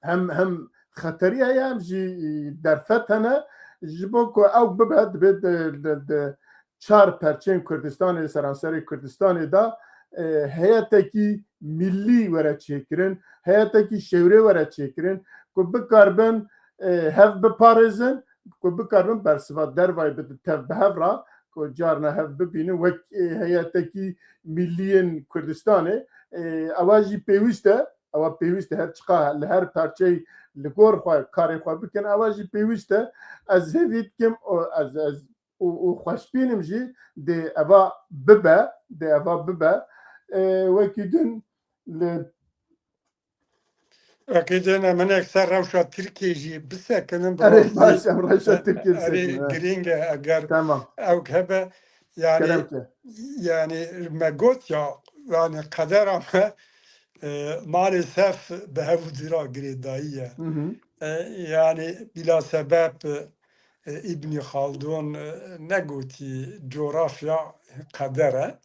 hem xeterî heye hem jî derfet hene ji bo ku ew bibe dibe di çar perçên Kurdistanê seranserê Kurdistanê da heyetekî millî were çêkirin, heyetekî şewrê were çêkirin ku bikarbin hev biparêzin, ku bikarbin bersiva dervayê bi tev bi hev ra ku carna hev bibînin wek heyetekî milliyên Kurdistanê ewa jî pêwîst e ewa pêwîst e her çiqa li her perçeyê li gor xwe karê xwe bikin ewa jî pêwîst e ez hêvî dikim û xweşbînim jî dê eva bibe wekî din li Akîdên min ekser rewşa Tirkiye jî bisekinin bi erê baş rastî em reşa Tirkiye erê giring e eger tamam ew hebe yani kerem yani me got ya yani qedera me maalesef bi hevû dîra girêdayî ye. Yani bila sebep İbn Haldun negotî coğrafya kader e.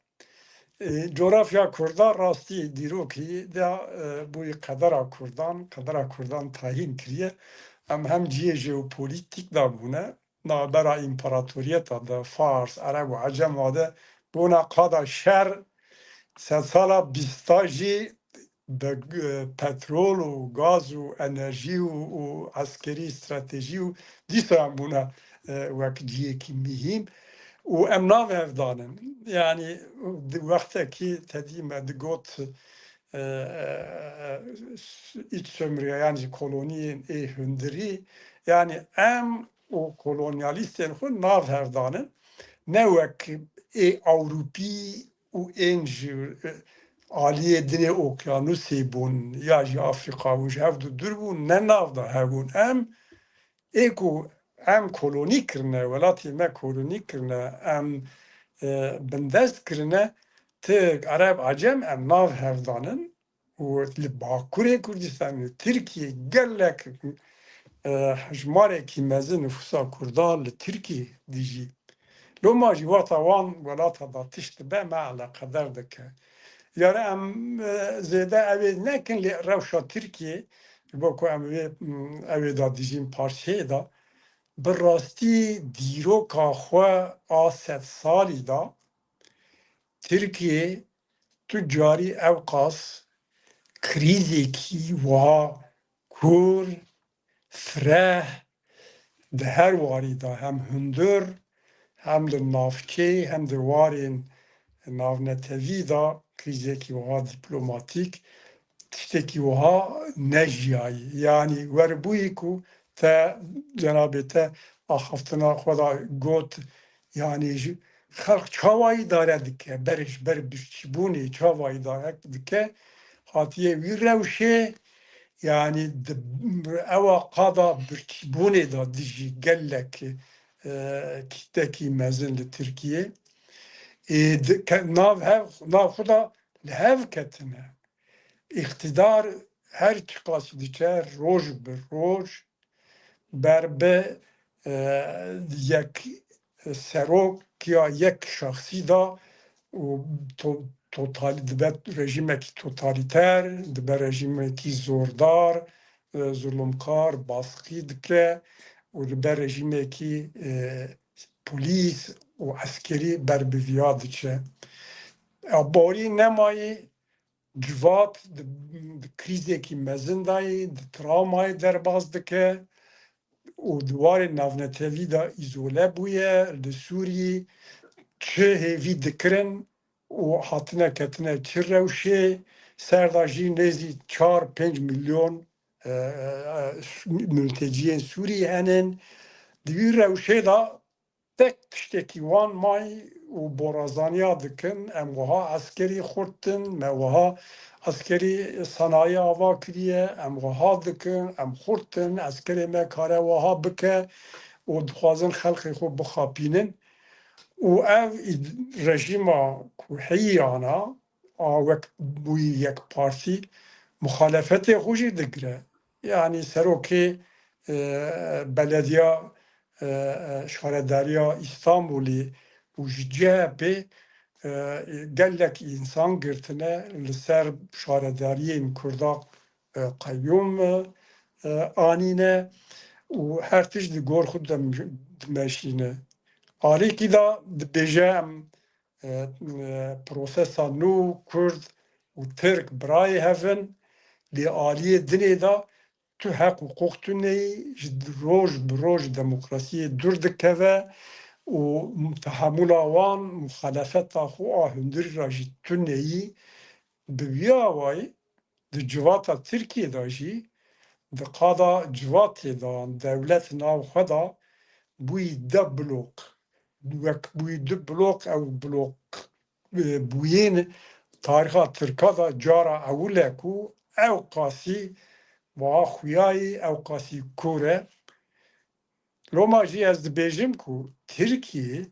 Coğrafya Kurda rastî dîrokî de bûyî qedera Kurdan tayin kiriye. Em hem ciyê jeopolitîk da bûne navbera împaratoriyeta de Fars, Ereb û Ecem de bûne qada şer sed sala bîsta jî bi petrol û gaz û enerjî û eskerî stratejî û dîsan bûne wek ciyekî mühîm û em navhevdanin. Yani wextekî tedî me digot iç sömürge yani koloniyên ê hundirî yani em û kolonyalîstên xwe navhevdanin ne wek ê Ewropî û ên ji aliyê dinê okyanusê bûn ya jî Afrika û ji hev dur bûn ne nav da hebûn em ê ku em kolonî kirine welatê me kolonî kirine em bindest kirine Tirk, Ereb, Ecem em nav hevdanin û li Bakurê Kurdistanê Tirkiye gelek hejmarekî mezin nüfusa Kurdan li Tirkiye dijî. Loma jî wata wan welata da tişt dibe me eleqedar dike. Yani em zêde evê nekin lê rewşa Tirkiye bo ku em evê da dijîn parçeyê da bi rastî dîroka xwe a sed salî da Tirkiye tu carî ew qas krîzekî wiha kûr, fireh di her warî da hem hundir hem di navçe hem di warên navnetevî da krîzekî wiha dîplomatîk tiştekî wiha nejiyayî. Yani werbûyî ku te cenabê te axaftina xwe da got yani ji xelq çawa îdare dike berê ji ber birçîbûnê çawa îdare dike hatiye wî rewşê yani ewa qada birçîbûnê da dijî gelek kîtekî mezin li Tirkiye nav xwe da li hev ketine. İktidar her çıkası diçe roj bir roj berbe yek serok ya yek şahsi da dibe rejimekî totaliter dibe rejimekî zordar zulümkar baskî dike û dibe rejimekî polîs û eskerî berbiviya diçe. Barî nemayê civat di krîzekî mezin dayê di travmayê derbas dike û di warê navnetevî da îzole bûye li Sûriyê çi hêvî dikirin û hatine ketine çi rewşê ser da jî nêzî 4-5 milyon mülteciyên Sûrî henin di wî rewşê da tek tiştekî wan mayî û borazaniya dikin em wiha eskerî xurtin me wiha eskerî sanayî ava kiriye em wiha dikin em xurtin eskerê me kare wiha bike û dixwazin xelkê xwe bixapînin û ev rejîma ku heyîyana a wek bûyî yekpartî muxalefetê xwe jî digire. Yani serokê belediya şaredariya İstanbulê û ji CHP gelek insan girtine li ser şaredariyên Kurda qeyyum anîne û her tişt li gor xwe dimeşîne. Alîkî da dibêje em prosesa nû Kurd û Tirk birayê hevin lê aliyê dinê da tu heq û qoq tu neyî ji roj bi roj demokrasiyê dur dikeve û tehemûla wan muxalefeta xwe a hundirî ra jî tu neyî bi vî awayî di civata Tirkiyê da jî di qada civatê da dewlet nav xwe da bûyî de blok wek bûyî du blok ew blok bûyên tarîxa Tirka da cara ewil e ku ew qasî wiha xuyayê ew qasî kûr e. Loma jî ez dibêjim ku Tirkiye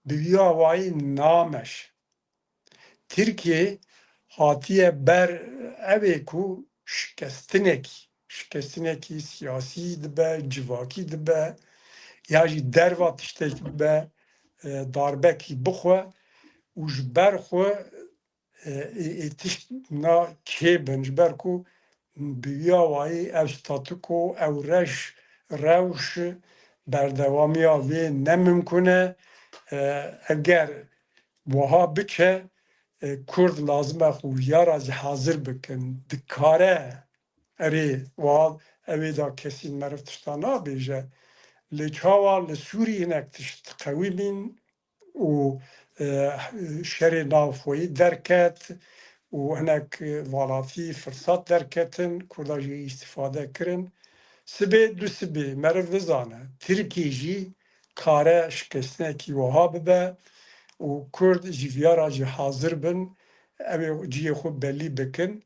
bi vî awayî nameş. Tirkiye hatiye ber evê ku şikestinekî siyasî dibe, civakî dibe ya jî derva tiştekî dibe darbekî bixwe û ji ber xwe tişt na kêbin ji ber ku bi vî awayî ev statûko ew rewş berdewamiya wê nemimkûn e eger wiha biçe Kurd lazim e xwiyara jî hazir bikin dikare erê wiha evê da kesî meriv tişta nabêje lê çawa li Sûriyê hinek tişt qewî bîn û şerê navxweyî derket û hinek valatî firsat derketin Kurda jî îstîfade kirin. Sibê du sibê meriv bizane Tirkiye jî kare şikestinekî wiha bibe û Kurd ji vîyara jî hazir bin evê ciyê xwe belî bikin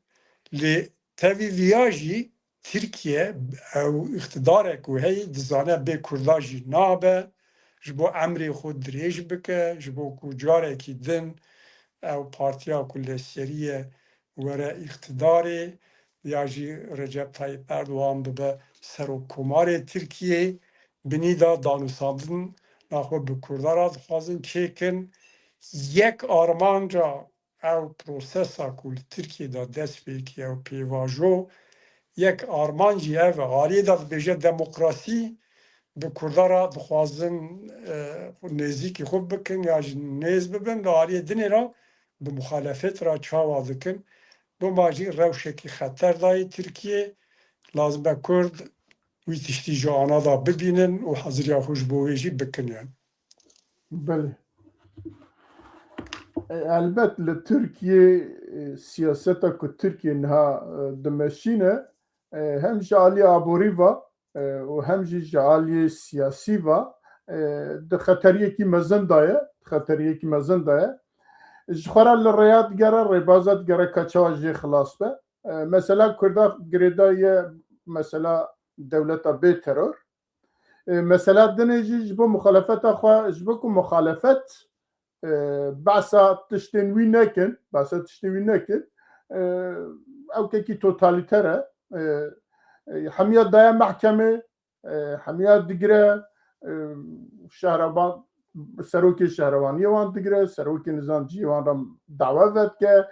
lê tevî vîya jî Tirkiye ew îxtidarek ku heye dizane bê Kurda jî nabe ji bo emrê xwe dirêj bike ji bo ku carekî din ew partiya ku lêserî were îxtidarê ya jî Recep Tayyip Erdoğan bibe serokkomarê Tirkiyê binî da danûsandin naxwe bi Kurda ra dixwazin çêkin yek armanca ew prosesa ku li Tirkiyê da dest pê kir ew pêvajo yek arman jî ev e aliyê da dibêje demokrasî bi Kurda ra dixwazin nêzîkî xwe bikin ya jî nêz bibin li aliyê dinê ra bi muxalefet ra çawa dikin. Doma jî rewşekî xeter dayê Tirkiye lazim e Kurd wî tiştî ji ana da bibînin û heziriya xwe ji bo wê jî bikin yani. Belê. Elbet li Tirkiye siyaseta ku Tirkiye niha dimeşîne hem ji aliyê aborî va û hem jî ji aliyê siyasî va di xeteriyekî mezin da ye xeteriyekî mezin da ye. Ji xwe re li rêya digere rêbaza digere çawa jê xilas be. Mesela Kurda girêdayê mesela dewleta bê teror. Mesela dinê jî ji bo muxalefeta xwe ji bo ku muxalefet behsa tiştên wî nekin, behsa tiştên wî nekin ew kekî totalîter e. Hemiya daye mehkemê, hemiya digire şehrevan serokê şehrevaniyê wan digire, serokê nizamciyê wan re dawe vedike.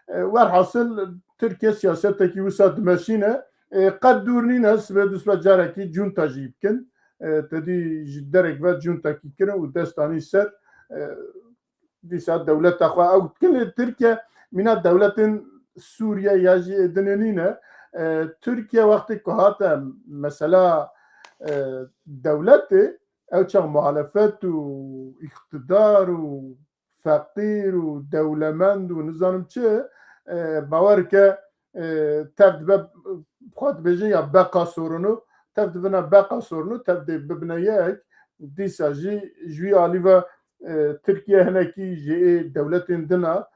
Werhasıl Tirkiye siyasetekî wisa dimeşîne qet dûr nîne sibê du sibê carekî cûnta jî bikin. Tedî ji derek ve cûntekî kirin û destanî ser dîsa dewleta xwe ew dikin lê Tirkiye mîna dewletên Sûriye ya jî dinê nîne. Türkiye wextê ku hate mesela dewletê ew çax muhalefet û îxtidar û feqîr û dewlemend û nizanim çi bawer ke tev dibe xwe dibêjin ya beqa sorûnû tev dibine beqa sorûnû tev dê bibine yek dîsa jî ji wî alî ve Tirkiye hinekî ji dewletên dina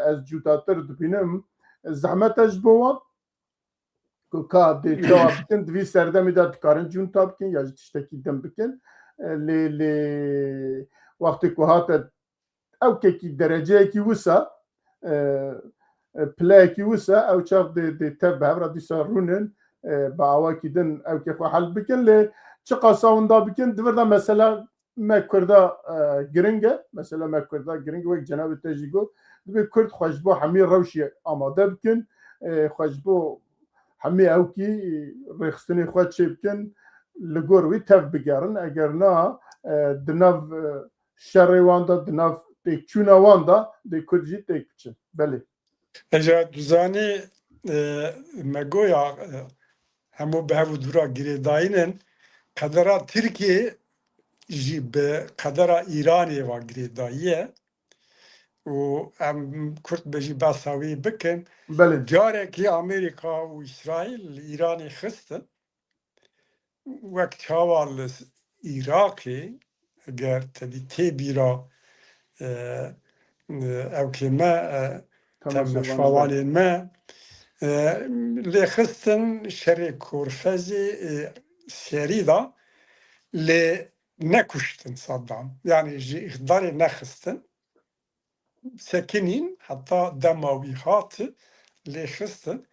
ez cûtatir dibînim zehmet e ji bo wan ku ka dê çawa bikin di vî serdemê de dikarin cûnta bikin ya jî tiştekî din bikin lê wextê ku hate ew kekî dereceyekî wisa pileyekî wisa ew çav dê tev bi hev re dîsa rûnin bi awakî din ew kê xwe hel bikin lê çi qasa winda bikin divir de mesela me Kurda giring e mesela me Kurda giring wek cenab-ı te jî got dibe Kurd xwe ji bo hemî rewşê amade bikin xwe ji bo hemî ewkî rêxistinê xwe çê bikin li gor wî tev bigerin eger na di nav şerê wan da di nav têkçûna wan da dê Kurd jî têk biçin belê Eja duzanî me goya hemû bi hev û dûra girêdayînin qedera Tirkiye jî bi qedera Îranê ve girêdayî ye û em Kurd bejî behsa wî bikin belê carekî Amerîka û İsraîl li Îranê xistin wek çawa li Iraqê eger tevî tê bîra evkê me temaşavanên me lê xistin şerê Korfezê serî da lê nekuştin Saddam yani ji îxtidarê nexistin sekinîn heta dema wî hatı lê xistin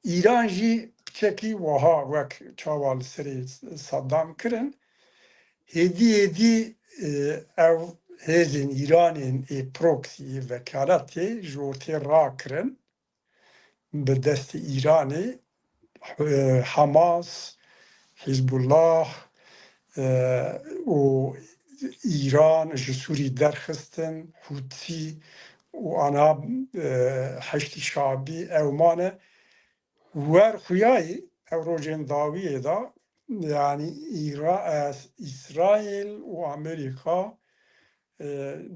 İran jî piçekî wiha wek çawa li serê Saddam kirin hêdî hêdî ew hêzên Îranên proxy vekaletê ji ortê rakirin bi destê Îranê Hamas Hizbullah û İran ji Sûrî derxistin Hûtî û aniha Heştî Şabî ew mane werxuyayê ew rojên dawiyê da yani İsraîl û Amerîka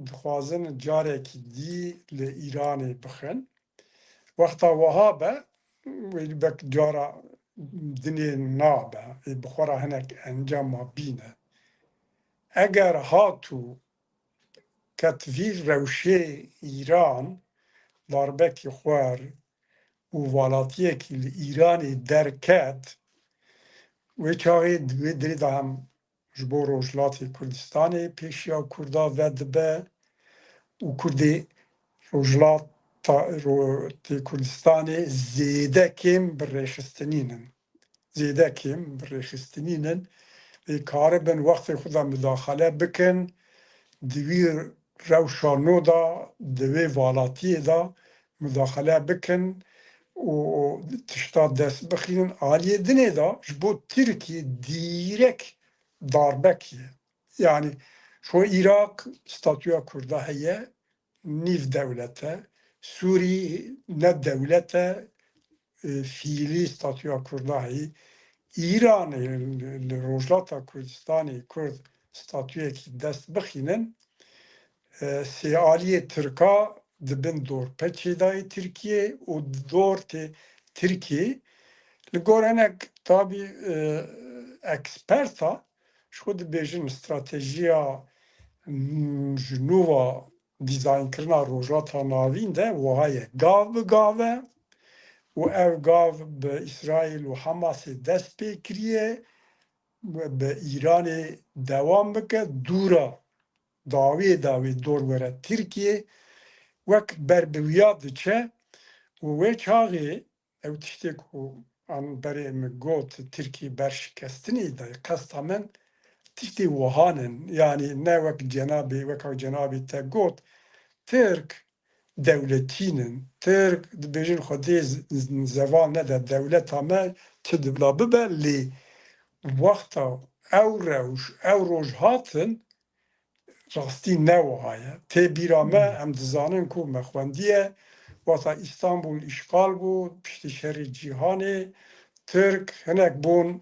dixwazin carekî dî li Îranê bixin wexta wiha be wek cara dinê nabe bi xwe re hinek encama bîne eger hatû ket vî rewşê Îran darbekî xwer û walatiyekî li Îranê derket wê çaxê wê dirê de hem ji bo Rojhilatê Kurdistanê pêşiya Kurda vedibe û Kurdê Rojhilatê Kurdistanê zêdekêm bi rêxistinînin zêdekêm bi rêxistinînin ê karibin wextê xwe de müdaxele bikin di wî rewşa nû da di wê walatiyê da müdaxele bikin û tişta dest bixînin aliyê dinê da ji bo Tirkiye dîrek darbek ye yani şu Îrak statûya Kurda heye nîv dewlet e Sûrî ne dewlet e fiîlî statûya Kurda heyî İranê li Rojhilata Kurdistanê Kurd statûyekî dest bixînin sê aliyê Tirka dibin dorpeçê dayê Tirkiye û dortê Tirkiye li gor hinek tabî eksperta ji xwe dibêjin stratejiya ji nû ve dîzaynkirina rojhilata navîn de wiha ye gav bi gav e û ev gav bi İsraîl û Hamasê dest pê kiriye bi Îranê dewam bike dûra dawiyê da wê dor were Tirkiye wek berbiwiya diçe û wê çaxê ew tiştê ku an berê min got Tirkiye berşikestinê de qesta min tiştê wihanin yani ne wek cenabê weka cenabê te got Tirk dewletînin Tirk dibêjin xwedê zeval nede dewleta me çi dibla bibe lê wexta ew rewş ew roj hatin rastî ne wiha ye tê bîra me em dizanin ku me xwendiye wata İstanbul îşgal bû piştî şerê cîhanê Tirk hinek bûn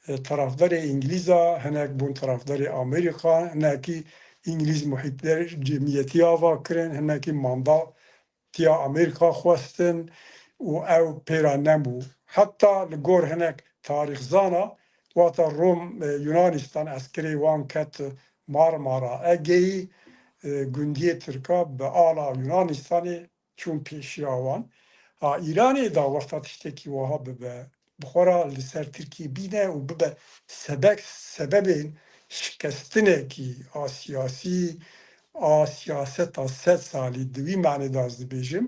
tarafdarê İngilîza hinek bûn tarafdarê Amerîka hinekî İngilîz muhîtler cemiyetî ava kirin hinekî mandatiya Amerîka xwestin û ew pêra nebû heta li gor hinek tarîxzana wata Rom Yunanistan eskerê wan ket Marmara Egeyî gundiyê Tirka bi ala Yunanistanê çûn pêşiya wan İranê da wexta tiştekî wiha bibe bi xwe re li ser Tirkiye bîne û bibe sebebên şikestinekî a siyasî a siyaseta sed salî di vî manê de ez dibêjim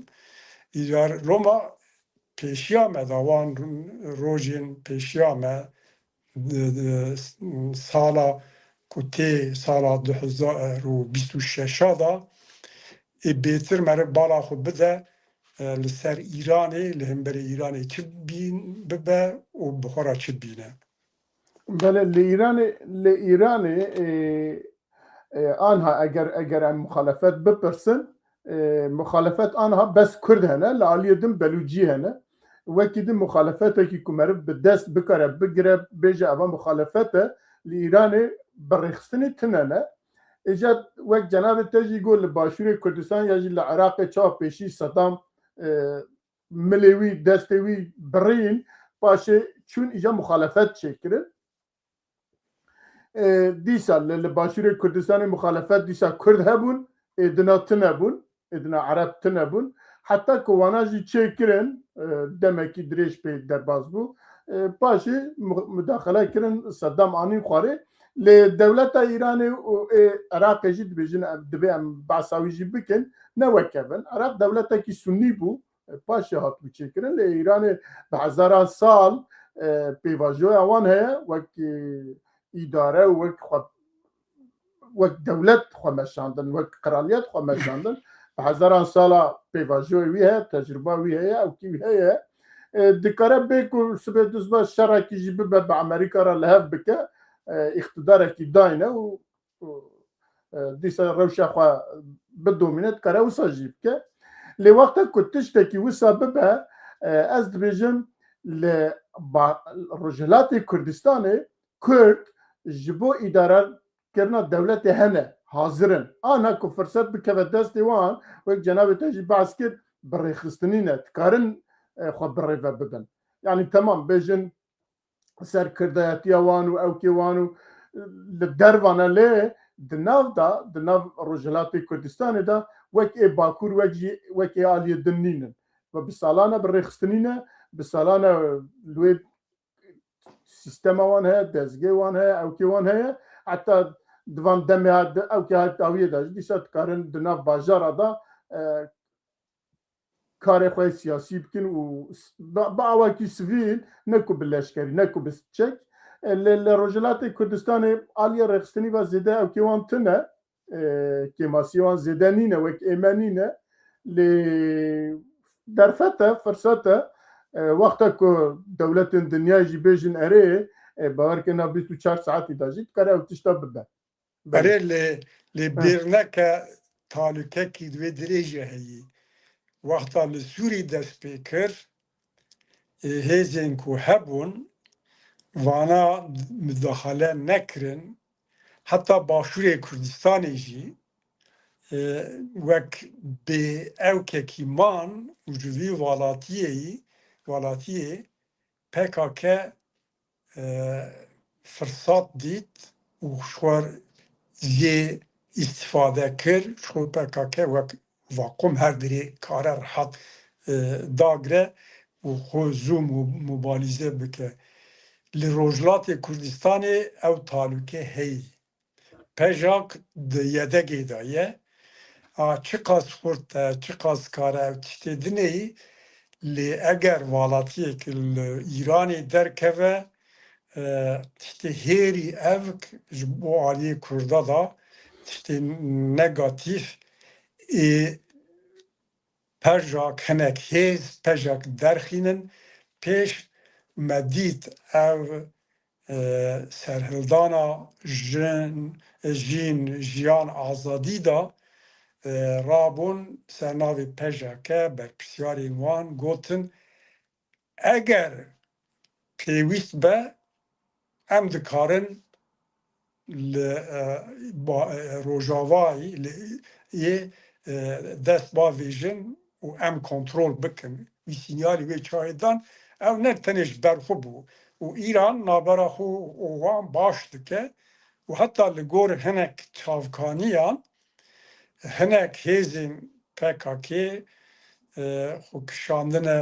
Roma pêşiya me da wan rojên pêşiya me sala کتی سالا 2026 دا بهتر مره بالا خود بده لسر ایرانی لهمبر ایرانی چی بین ببه و بخورا چی بینه بله لإيران آنها اگر مخالفت بپرسن مخالفت آنها بس کرد هنه لعالی دم بلوجی هنه وکی دم مخالفت کی کمرف به دست بکره بگیره بیجه اما مخالفت لإيران برخستنی تننه ایجاد وقت جناب تجی گول باشور کردستان یا جی لعراق چا پیشی صدام ملیوی دستوی برین باشه چون ایجا مخالفت چکره دیسا لباشور کردستان مخالفت دیسا کرد هبون ادنا تنبون ادنا عرب تنبون حتی کوانا جی چکرن دمکی دریش پی درباز بو باشه مداخله کرن صدام آنی خواره لدولت ایران و عراق جی دبیجن دبی ام بعثاوی جی بکن نوکبن عراق دولت کی سنی بو باشه هات بو چکرن لإيران به هزاران سال پیواجو اوان هیا وکی اداره وک دولت خو مشاندن وک قرالیت خو مشاندن به هزاران سالا پیواجو وی هیا تجربه وی هیا او کی وی هیا دکاره بیکو سبه دزبا شرکی جی به امریکا را لحف بکه اقتدار کی داینه و دیسا روشا خو بدومینت کاره وسا جیب که لی وقتا کتش تکی وسا ببه از دبیجم لرجلات کردستان کرد جبو اداره کرنا دولت هنه حاضرن آنها که فرصت بکوه دست وان و جناب تاجی بحث کرد برخستنینه تکارن خو برخه بدن یعنی تمام بیجن سر کردایتی وانو او کی وانو لدروانه لی دناو رجلات کردستان دا وک باکور وک آلی دنینن و بسالانه برخستنینه بسالانه لوی سیستم وان هیا دزگی وان هیا او کی وان هیا حتی دوان دمی او کی های تاویه دا دیسا تکارن دناو باجارا دا کار خواه سیاسی بکن و با اواکی سویل نکو بلشکری نکو بسچک لرجلات کردستان آلی رخستنی و زیده او کی وان تنه کماسی وان زیده نینه وک ایمانینه در فتح فرصته وقتا که دولت دنیا جی بیجن اره باور که نا 24 ساعتی داجید کاره او تشتا ببه بله لی بیرنک تعلقه کی دوی دریجه هی وقتا لسوری دست پیکر هیزین کو هبون وانا مداخله نکرن حتی باشور کردستانی جی وک به اوکه کیمان وجودی والاتیه PKK fırsat dit û xwar zê îstîfade kir xwe PKK wek vakum her birê kare rehat dagire û xwe zû mubalize bike. Li Rojhilatê Kurdistanê ew talûke heye. Pejak di yedekê de ye çi qas xurt e çi qas kare ew tiştê dineyî lê eger walatiyek li Îranê derkeve tiştê hêrî evk ji bo aliyê Kurda da tiştê negatif ê pejak hinek hêz pejak derxînin pêş me dît ev serhildana jiyan azadî da rabûn ser navê pejake berpirsyarên wan gotin eger pêwîst be em dikarin li rojavayî yê dest bavêjin û em kontrol bikin wî sinyalê wê çayê dan ew ne tenê ji ber xwe bû û Îran navbera xwe û wan baş dike û heta li gor hinek çavkaniyan hinek hêzên PKK xwe kişandine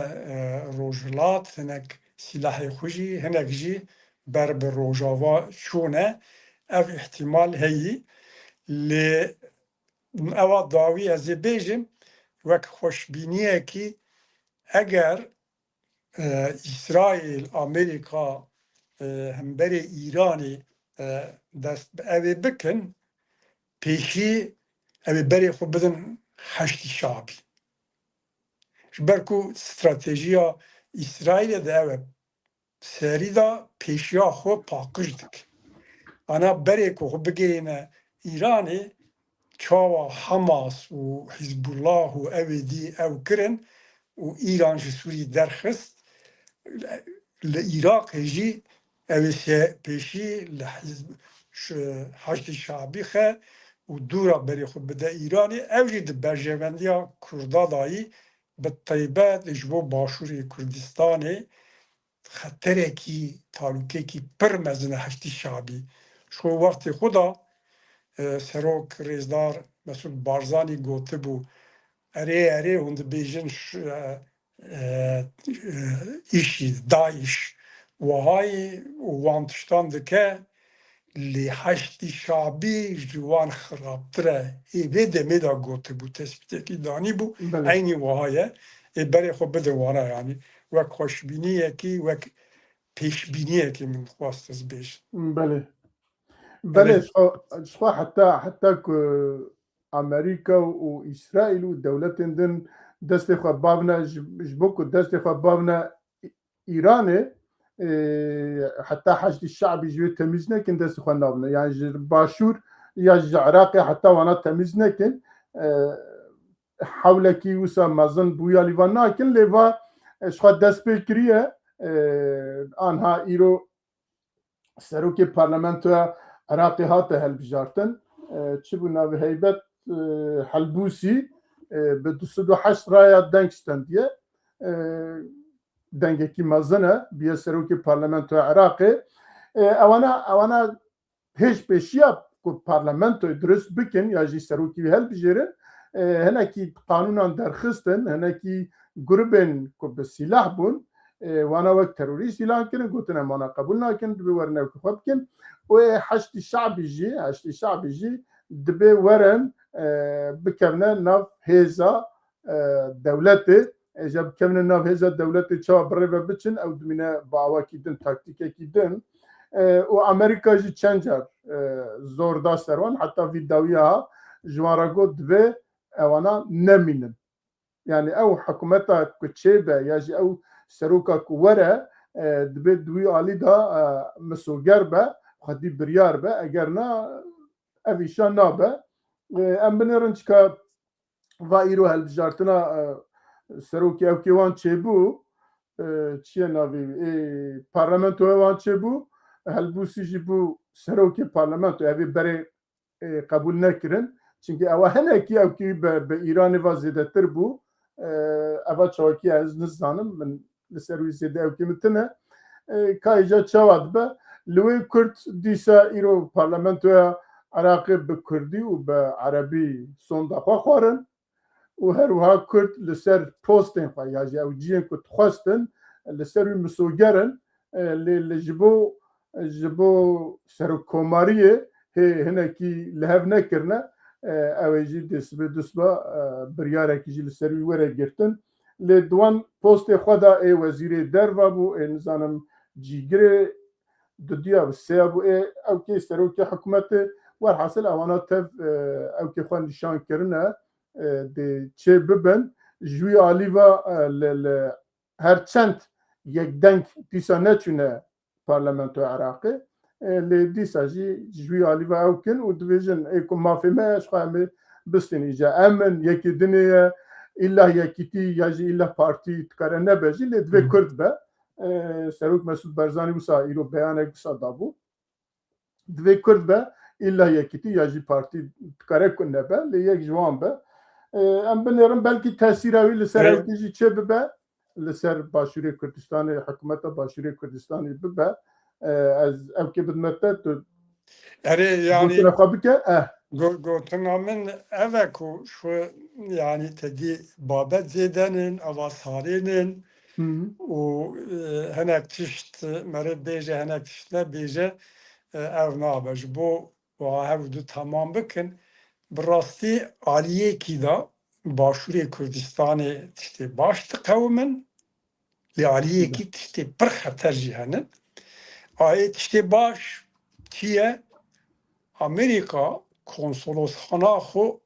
Rojhilat hinek silahê xwe jî hinek jî ber bi Rojava çûne ev ihtimal heyî lê ewa dawî ez ê bêjim wek xweşbîniyekî eger İsraîl Amerîka hemberê Îranê dest evê bikin pêşî evê berê xwe bidin heştî şabî. Ji ber ku stratejiya İsraîlê de ew e serî da pêşiya xwe paqij dik. Ana berê ku xwe bigihîne İranê çawa Hamas û Hizbullah û evê dî ew kirin û İran ji Sûrî derxist li Iraqê jî ew ê pêşî li heştê şabî xe û dûra berê xwe bide İranê ew jî di berjevendiya Kurda dayî bi taybet ji bo Başûrê Kurdistanê xeterekî talûkekî pir mezin e heştê şabî. Ji wextê xwe da Serok Rêzdar Mesûd Barzanî gotibû erê hûn dibêjin îşî Daîş wehayê û wan tiştan dike lê heştê şabî ji wan xirabtir e. Vê demê da gotibû tespîtekî danîbû eynî wiha ye. Berê xwe bide wana yanî wek xweşbîniyekî wek pêşbîniyekî min xwast ez bêjim. بله شخوا حتی که امریکا و اسرائیل و دولت دن دست خوا باونه جبو که دست خوا باونه ایرانه حتی حشد الشعبی جوی تمیز نکن دست خوا نابنه یعنی باشور یا عراق حتی وانا تمیز نکن حولکی وسا مزن بویا لیوان ناکن لیوا شخوا دست بکریه آنها ایرو سروکی پارلمانتویا عراقی هاته هلبجارتن چی بو ناوی هیبت حلبوسی به 208 رaya denksten diye dengeki mazene biye seruki parlamento Iraqi avana hiç peşiya ku parlamento dürüst bikin ya ji seruki helbjerin heneki kanunan derxistin heneki gruben ku be silah bun وانا وقت تروريست لكن قلت انا ما قبول لكن دبي ورنا وكفبكن وحشد الشعب يجي حشد الشعب يجي دبي ورن بكمنا ناف هيزا دولتي اذا بكمنا ناف هيزا دولتي تشا بريبا بتشن او دمنا باواكي دن تاكتيكي دن وامريكا جي تشنجر زور داستروان حتى في داويها جوارا دبي وانا نمينن يعني او حكومتها كتشيبه يجي او سروکا کوره دبی دوی علی دا مسوگر به خدی بریار به اگر نه اویشان نابه ام بنرنج که و ایرو هلبجارتنا سروکی او کیوان چه بو چیه ناوی پارلمنتو وان چه بو هلبوسی جی بو سروکی پارلمنتو اوی بری قبول نکرن چونکه او هنه کی او کی به ایران وازیده تر بو اوا چاکی از نزانم من لسرویسی ده او کمتنه کایجا چواد به لوی کرد دیسا ایرو پارلمنتویا عراقی به کردی و به عربی سوندا خوارن و هر وها کرد لسر پوستن خواه یا او جیان کد خواستن لسروی مسوگرن لجبو سرو کوماریه هنه کی لحو نکرنه اویجی دسبا بریاره کجی لسروی وره گرتن لدوان پوست خدا ای وزیر دروا بو ای نظام جیگره ددیا بسیا بو ای او کی سرو کی حکومت ور حاصل اوانا تف او کی خوان نشان کرنه de çe bibin jûyê alîva her çend yek denk dîsa neçûne parlamento Iraqê lê dîsa jî jûyê alîva ew kin û dibêjin ê ku mafê me ji xwe em ê bistînîje em in yekî dinê ye îlla yekîtî ya jî îlla partî dikare nebe jî lê divê Kurd be Serok Mesûd Barzanî wisa îro beyanek wisa dabû divê Kurd be îlla yekîtî ya jî partî dikare ku nebe lê yek ji wan be em binêrin belkî tesîra wî li ser ew jî çê bibe li ser Başûrê Kurdistanê hikûmeta Başûrê Kurdistanê bibe ez ev kê bidme te tu yani xwe bike gotina min ev e ku şu yani tedî babet zêdenin eva salênin û hinek tişt mere bêje hinek tişt nebêje ev nabe ji bo hev du temam bikin bi rastî aliyekî da Başûrê Kurdistanê tiştê baş diqewimin lê aliyekî tiştê pir xeter jî henin ayê tiştê baş çi ye Amerika konsolosxana xo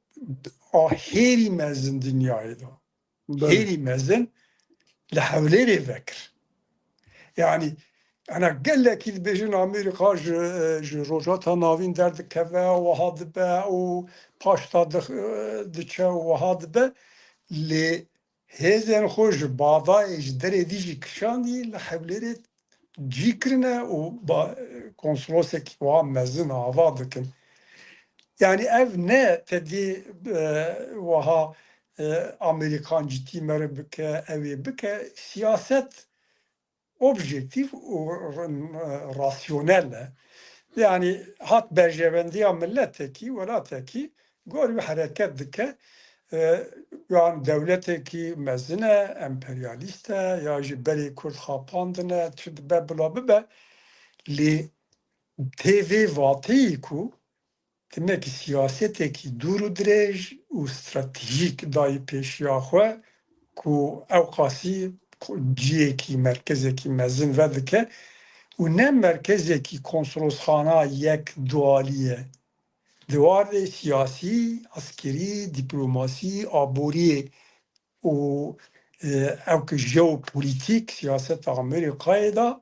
ahêrî mezin dünyayê da. بله Hêrî mezin li hewlêrê vekir. Yani ana gelekî dibêjin Amerîka ji rojata navîn derdikeve wiha dibe û paşta diçe û wiha dibe lê hêzên xwe ji badayê ji derê dî jî kişandî li hewlêrê cî kirine û konsolosekî wiha mezin ava dikin. Yani ev ne tedî wiha Amerikan cidî mere bike evê bike siyaset objektif û rasyonel e. Yani hat berjevendiya milletekî welatekî gor bir hereket dike yani devletekî mezin e, emperyalîst e ya ji berê Kurd xapandine çi dibe bila bibe lê tê vê vateyî ku timekî siyasetekî dûr û dirêj û stratejîk dayê pêşiya xwe ku ew qasî ciyekî merkezekî mezin vedike û ne merkezekî konsolosxana yek dualî ye. Diwarê siyasî, askerî, dîplomasî, aboriyê û ew ki jeopolitîk siyaseta Amerîkayê da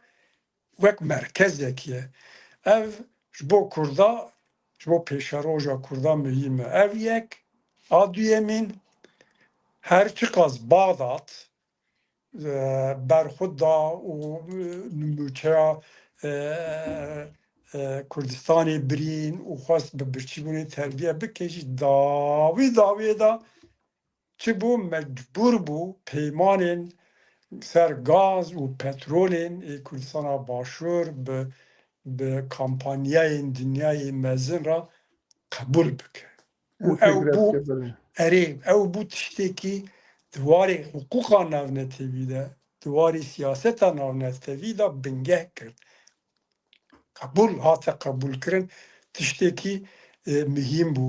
wek merkezekî ye. Ev ji bo Kurda, ji bo pêşeroja Kurda mihîm e. Ev yek, a duyemîn her çi qas Bağdat berxud da û nûçeya Kurdistanê birîn û xwest bi birçîbûnê terbiye bike jî dawî da çi bû mecbûr bû peymanên ser gaz û petrolên Kurdistana Başûr bi kampanyayên dinyayê mezin ra qebûl bike. û ew bû انتگراسیا بله erê ew bû tiştekî diwarê hiqûqa navnetewî de diwarê siyaseta navnetewî de bingeh kir. Qebûl hate qebûlkirin tiştekî mihîm bû.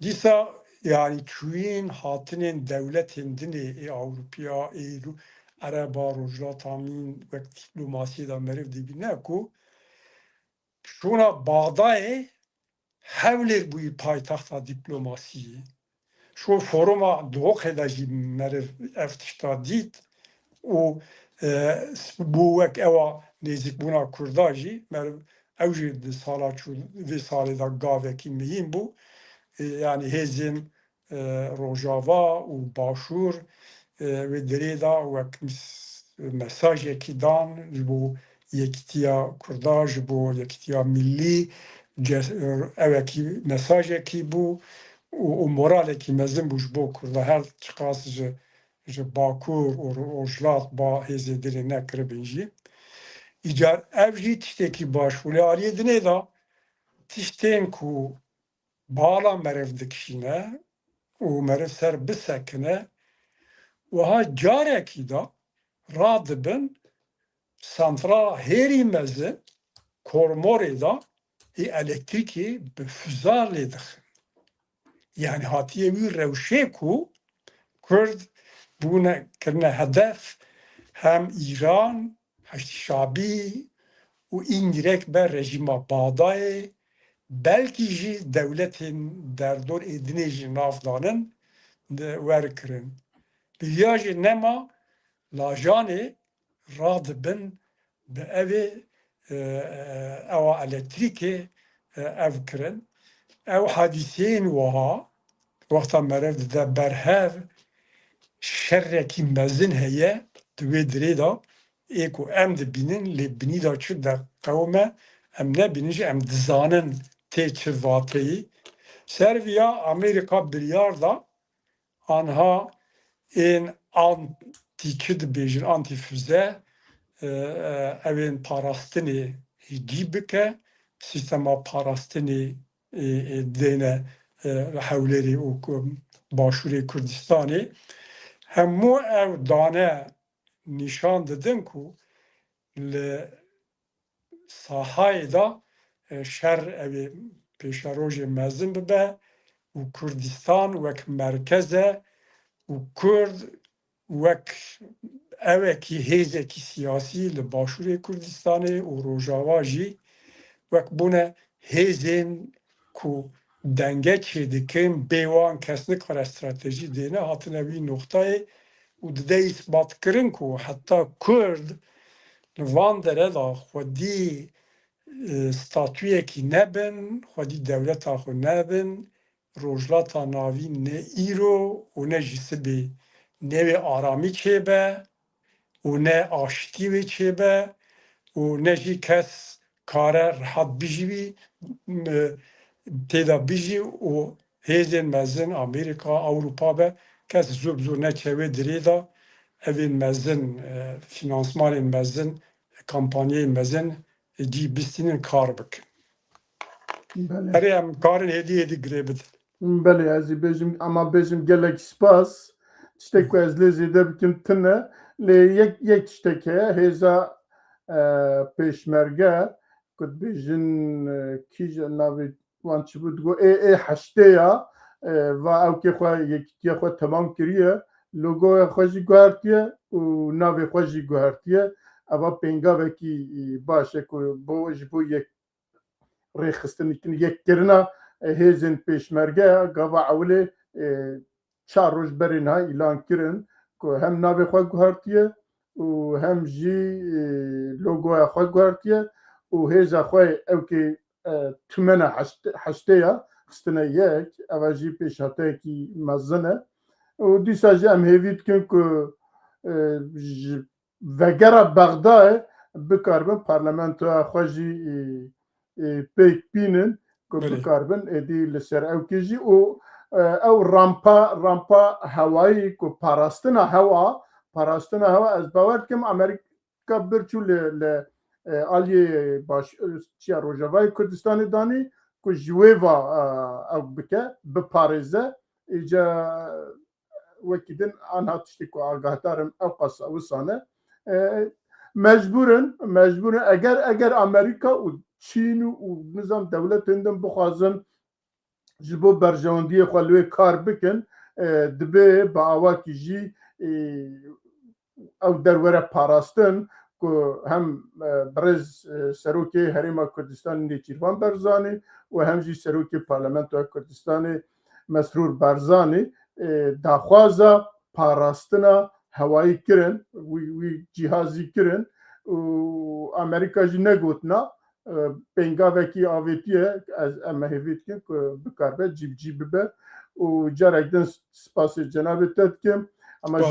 Dîsa yani çûyîn hatinên dewletên dinê Ewropîya Ereba Rojhilata Mîn wek dîplomasiyê de meriv dibîne ku şûna Bağdayê hewlêr bûyî paytexta dîplomasiyê. Şu foruma doxê de jî meriv ev tişta dît û bû wek ewa nêzîkbûna Kurda jî meriv ew jî di sala vê salê de gavekî mihîm bû. Yani hêzên Rojava û Başûr wê derê da wek mesajekî dan ji bo yekîtiya Kurda, ji bo yekîtiya millî evekî mesajekî bû û moralekî mezin bû ji bo Kurda her çi qas ji Bakur û Rojhilat ba hêzê dirê nekiribin jî. Îcar ev jî tiştekî baş bû. Lê aliyê dinê da tiştên ku bala meriv dikişîne û meriv ser bisekine wiha carekî da radibin santrala hêrî mezin Kormorê da elektrîkê bi füzarlê dixin. Yani hatiye wî rewşê ku Kurd bûne kirine hedef hem İran, Heştîşabî û îndirek be rejîma Bağdayê belkî jî dewletên derdor ê dinê jî navdanin werkirin. Biya jî nema lajanê radibin bi evê ewa elektrîkê ev kirin. Ew hadîseyên wiha wexta meriv dide berhev şerrekî mezin heye di wê dirê da ê ku em dibînin lê binî da çi deqewime em nebînin jî em dizanin tê çi vateyî. Ser vîya Amerîka biryar da anha ên antî çi dibêjin antîfüze evên parastinê hîdî bike sîstema parastinê dêne hewlêrê û Başûrê Kurdistanê hemû ew dane nîşan didin ku li sahayê da şer evê pêşerojê mezin bibe û Kurdistan wek merkeze û Kurd wek evekî hêzekî siyasî li Başûrê Kurdistanê û Rojava jî wek bûne hêzên ku denge çêdikin bêwan kes nikare strateji dêne hatine wî noktayê û dide îsbat kirin ku heta Kurd li van dere da xwedî statûyekî nebin, xwedî dewleta xwe nebin, rojhilata navî ne îro û ne jî sibê newê aramî çêbe û ne aştî wê çêbe û ne jî kes kare rihat bijî têda bijî û hêzên mezin Amerîka, Ewropa be kes zû bi zû neçe wê dirê da evên mezin, finansmanên mezin, kampanyayên mezin cî bistînin kar bikin. بله Herê em karên hêdî girê bidin. بله ez ê bêjim ama bêjim gelek spas tiştek ku ez lê zêde bikim tune lê yek tiştek heye hêza pêşmerge ku dibêjin kîj navê wan çi bû digo ê heştê ya va ew kê xwe yekîtiya xwe temam kiriye logoya xwe jî guhertiye û navê xwe jî guhertiye eva pêngavekî baş e ku bo ji bo yek rêxistin yekkirina hêzên pêşmerge gava ewlê çar roj berê niha îlan kirin ku hem navê xwe guhertiye û hem jî logoya xwe guhertiye û hêza xwe ew kê tûmena heştê ya xistine yek ev jî pêşhateyekî mezin e û dîsa jî em hêvî dikin ku ji vegera Bexdayê bikarbin parlamentoya xwe jî pêk bînin ku bikarbin êdî li ser ew kê jî û ew rampa hewayî ku parastina hewa ez bawer dikim Amerîka birçû li aliyê çiya Rojavayê Kurdistanê danî ku ji wê ve ew bike biparêze îca wekî din anha tiştê ku agahdarim ew qasa wisane mecbûrin eger Amerîka û Çîn û nizam dewletên din bixwazin ji bo berjewendiyê xwe li wê kar bikin dibe bi awakî jî ew derwere parastin ku hem birêz Serokê Herêma Kurdistanê Nêçîrvan Barzanî û hem jî Serokê Parlamentoya Kurdistanê Mesrûr Barzanî daxwaza parastina hewayî kirin wî cîhazî kirin û Amerîka jî negotina pêngavekî avêtiye em hêvî dikin ku bikarbe cî bibe û carek din spasê cenabê te dikim ama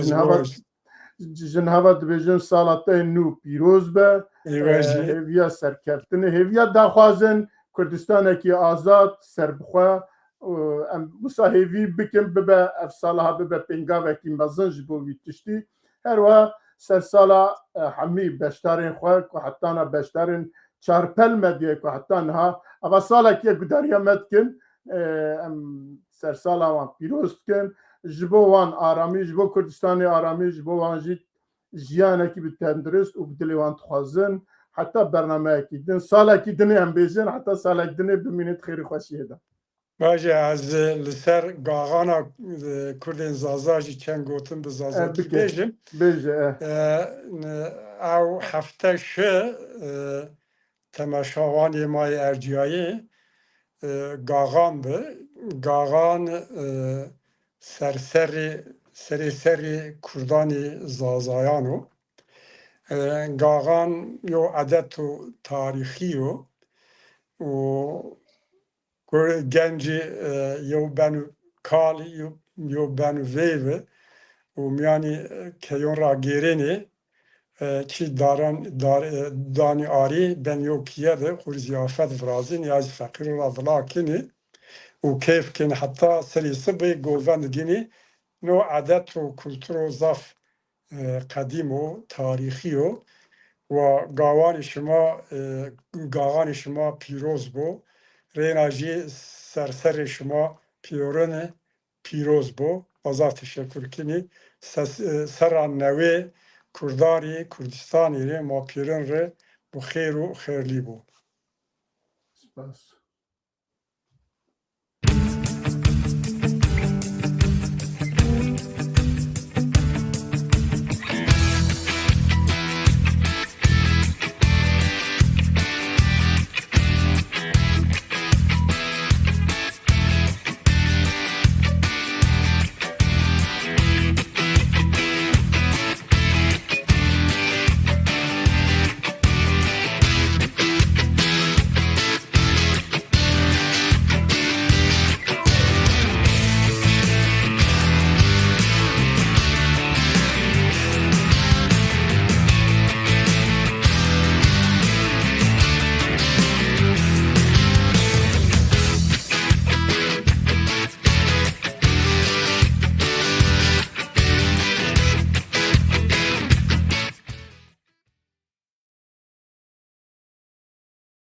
jin heva dibêjin sala te nû pîroz be hêviya serkeftinê hêviya daxwazin Kurdistanekî azad serbixwe em wisa hêvî bikin bibe ev sala bibe pêngavekî mezin ji bo wî tiştî her wiha ser sala hemî beşdarên xwe ku hetana beşdarên çarpel medyayê ku heta niha eva salekî gudariya me dikin em ser sala wan pîroz dikin ji bo wan aramî ji bo Kurdistanê aramî ji bo wan jî jiyanekî bi tendurist û bi dilê wan dixwazin heta bernameyekî din salekî dinê em bêjin heta salek dinê bimînit xêrî xweşiyê de Baje ez li ser gaxana Kurdên Zaza jî çend gotin bi Zazakî bêjim bêje ew hefte şi temeşawanê Mayê Erciyayê gaxan bi gaxan serê Kurdanê Zazayan û gaxan yo edet û tarîxî û gencî yo benû kal yo benû vêve û miyanî keyon ragêrênê çi danî arî ben yo kiyeve xur ziyafet virazîn ya jî feqîr ra vilakînê û kêfkin heta serî sibê govend dînî no edet û kultur û zaf qedîm û tarîxî û gaxanê şima pîroz bû rêna jî serserê şima pîroz bû baza teşekkürkînî sera newê Kurdarî Kurdistanê rê ma pîrin re bi xêr û xêrlî bû.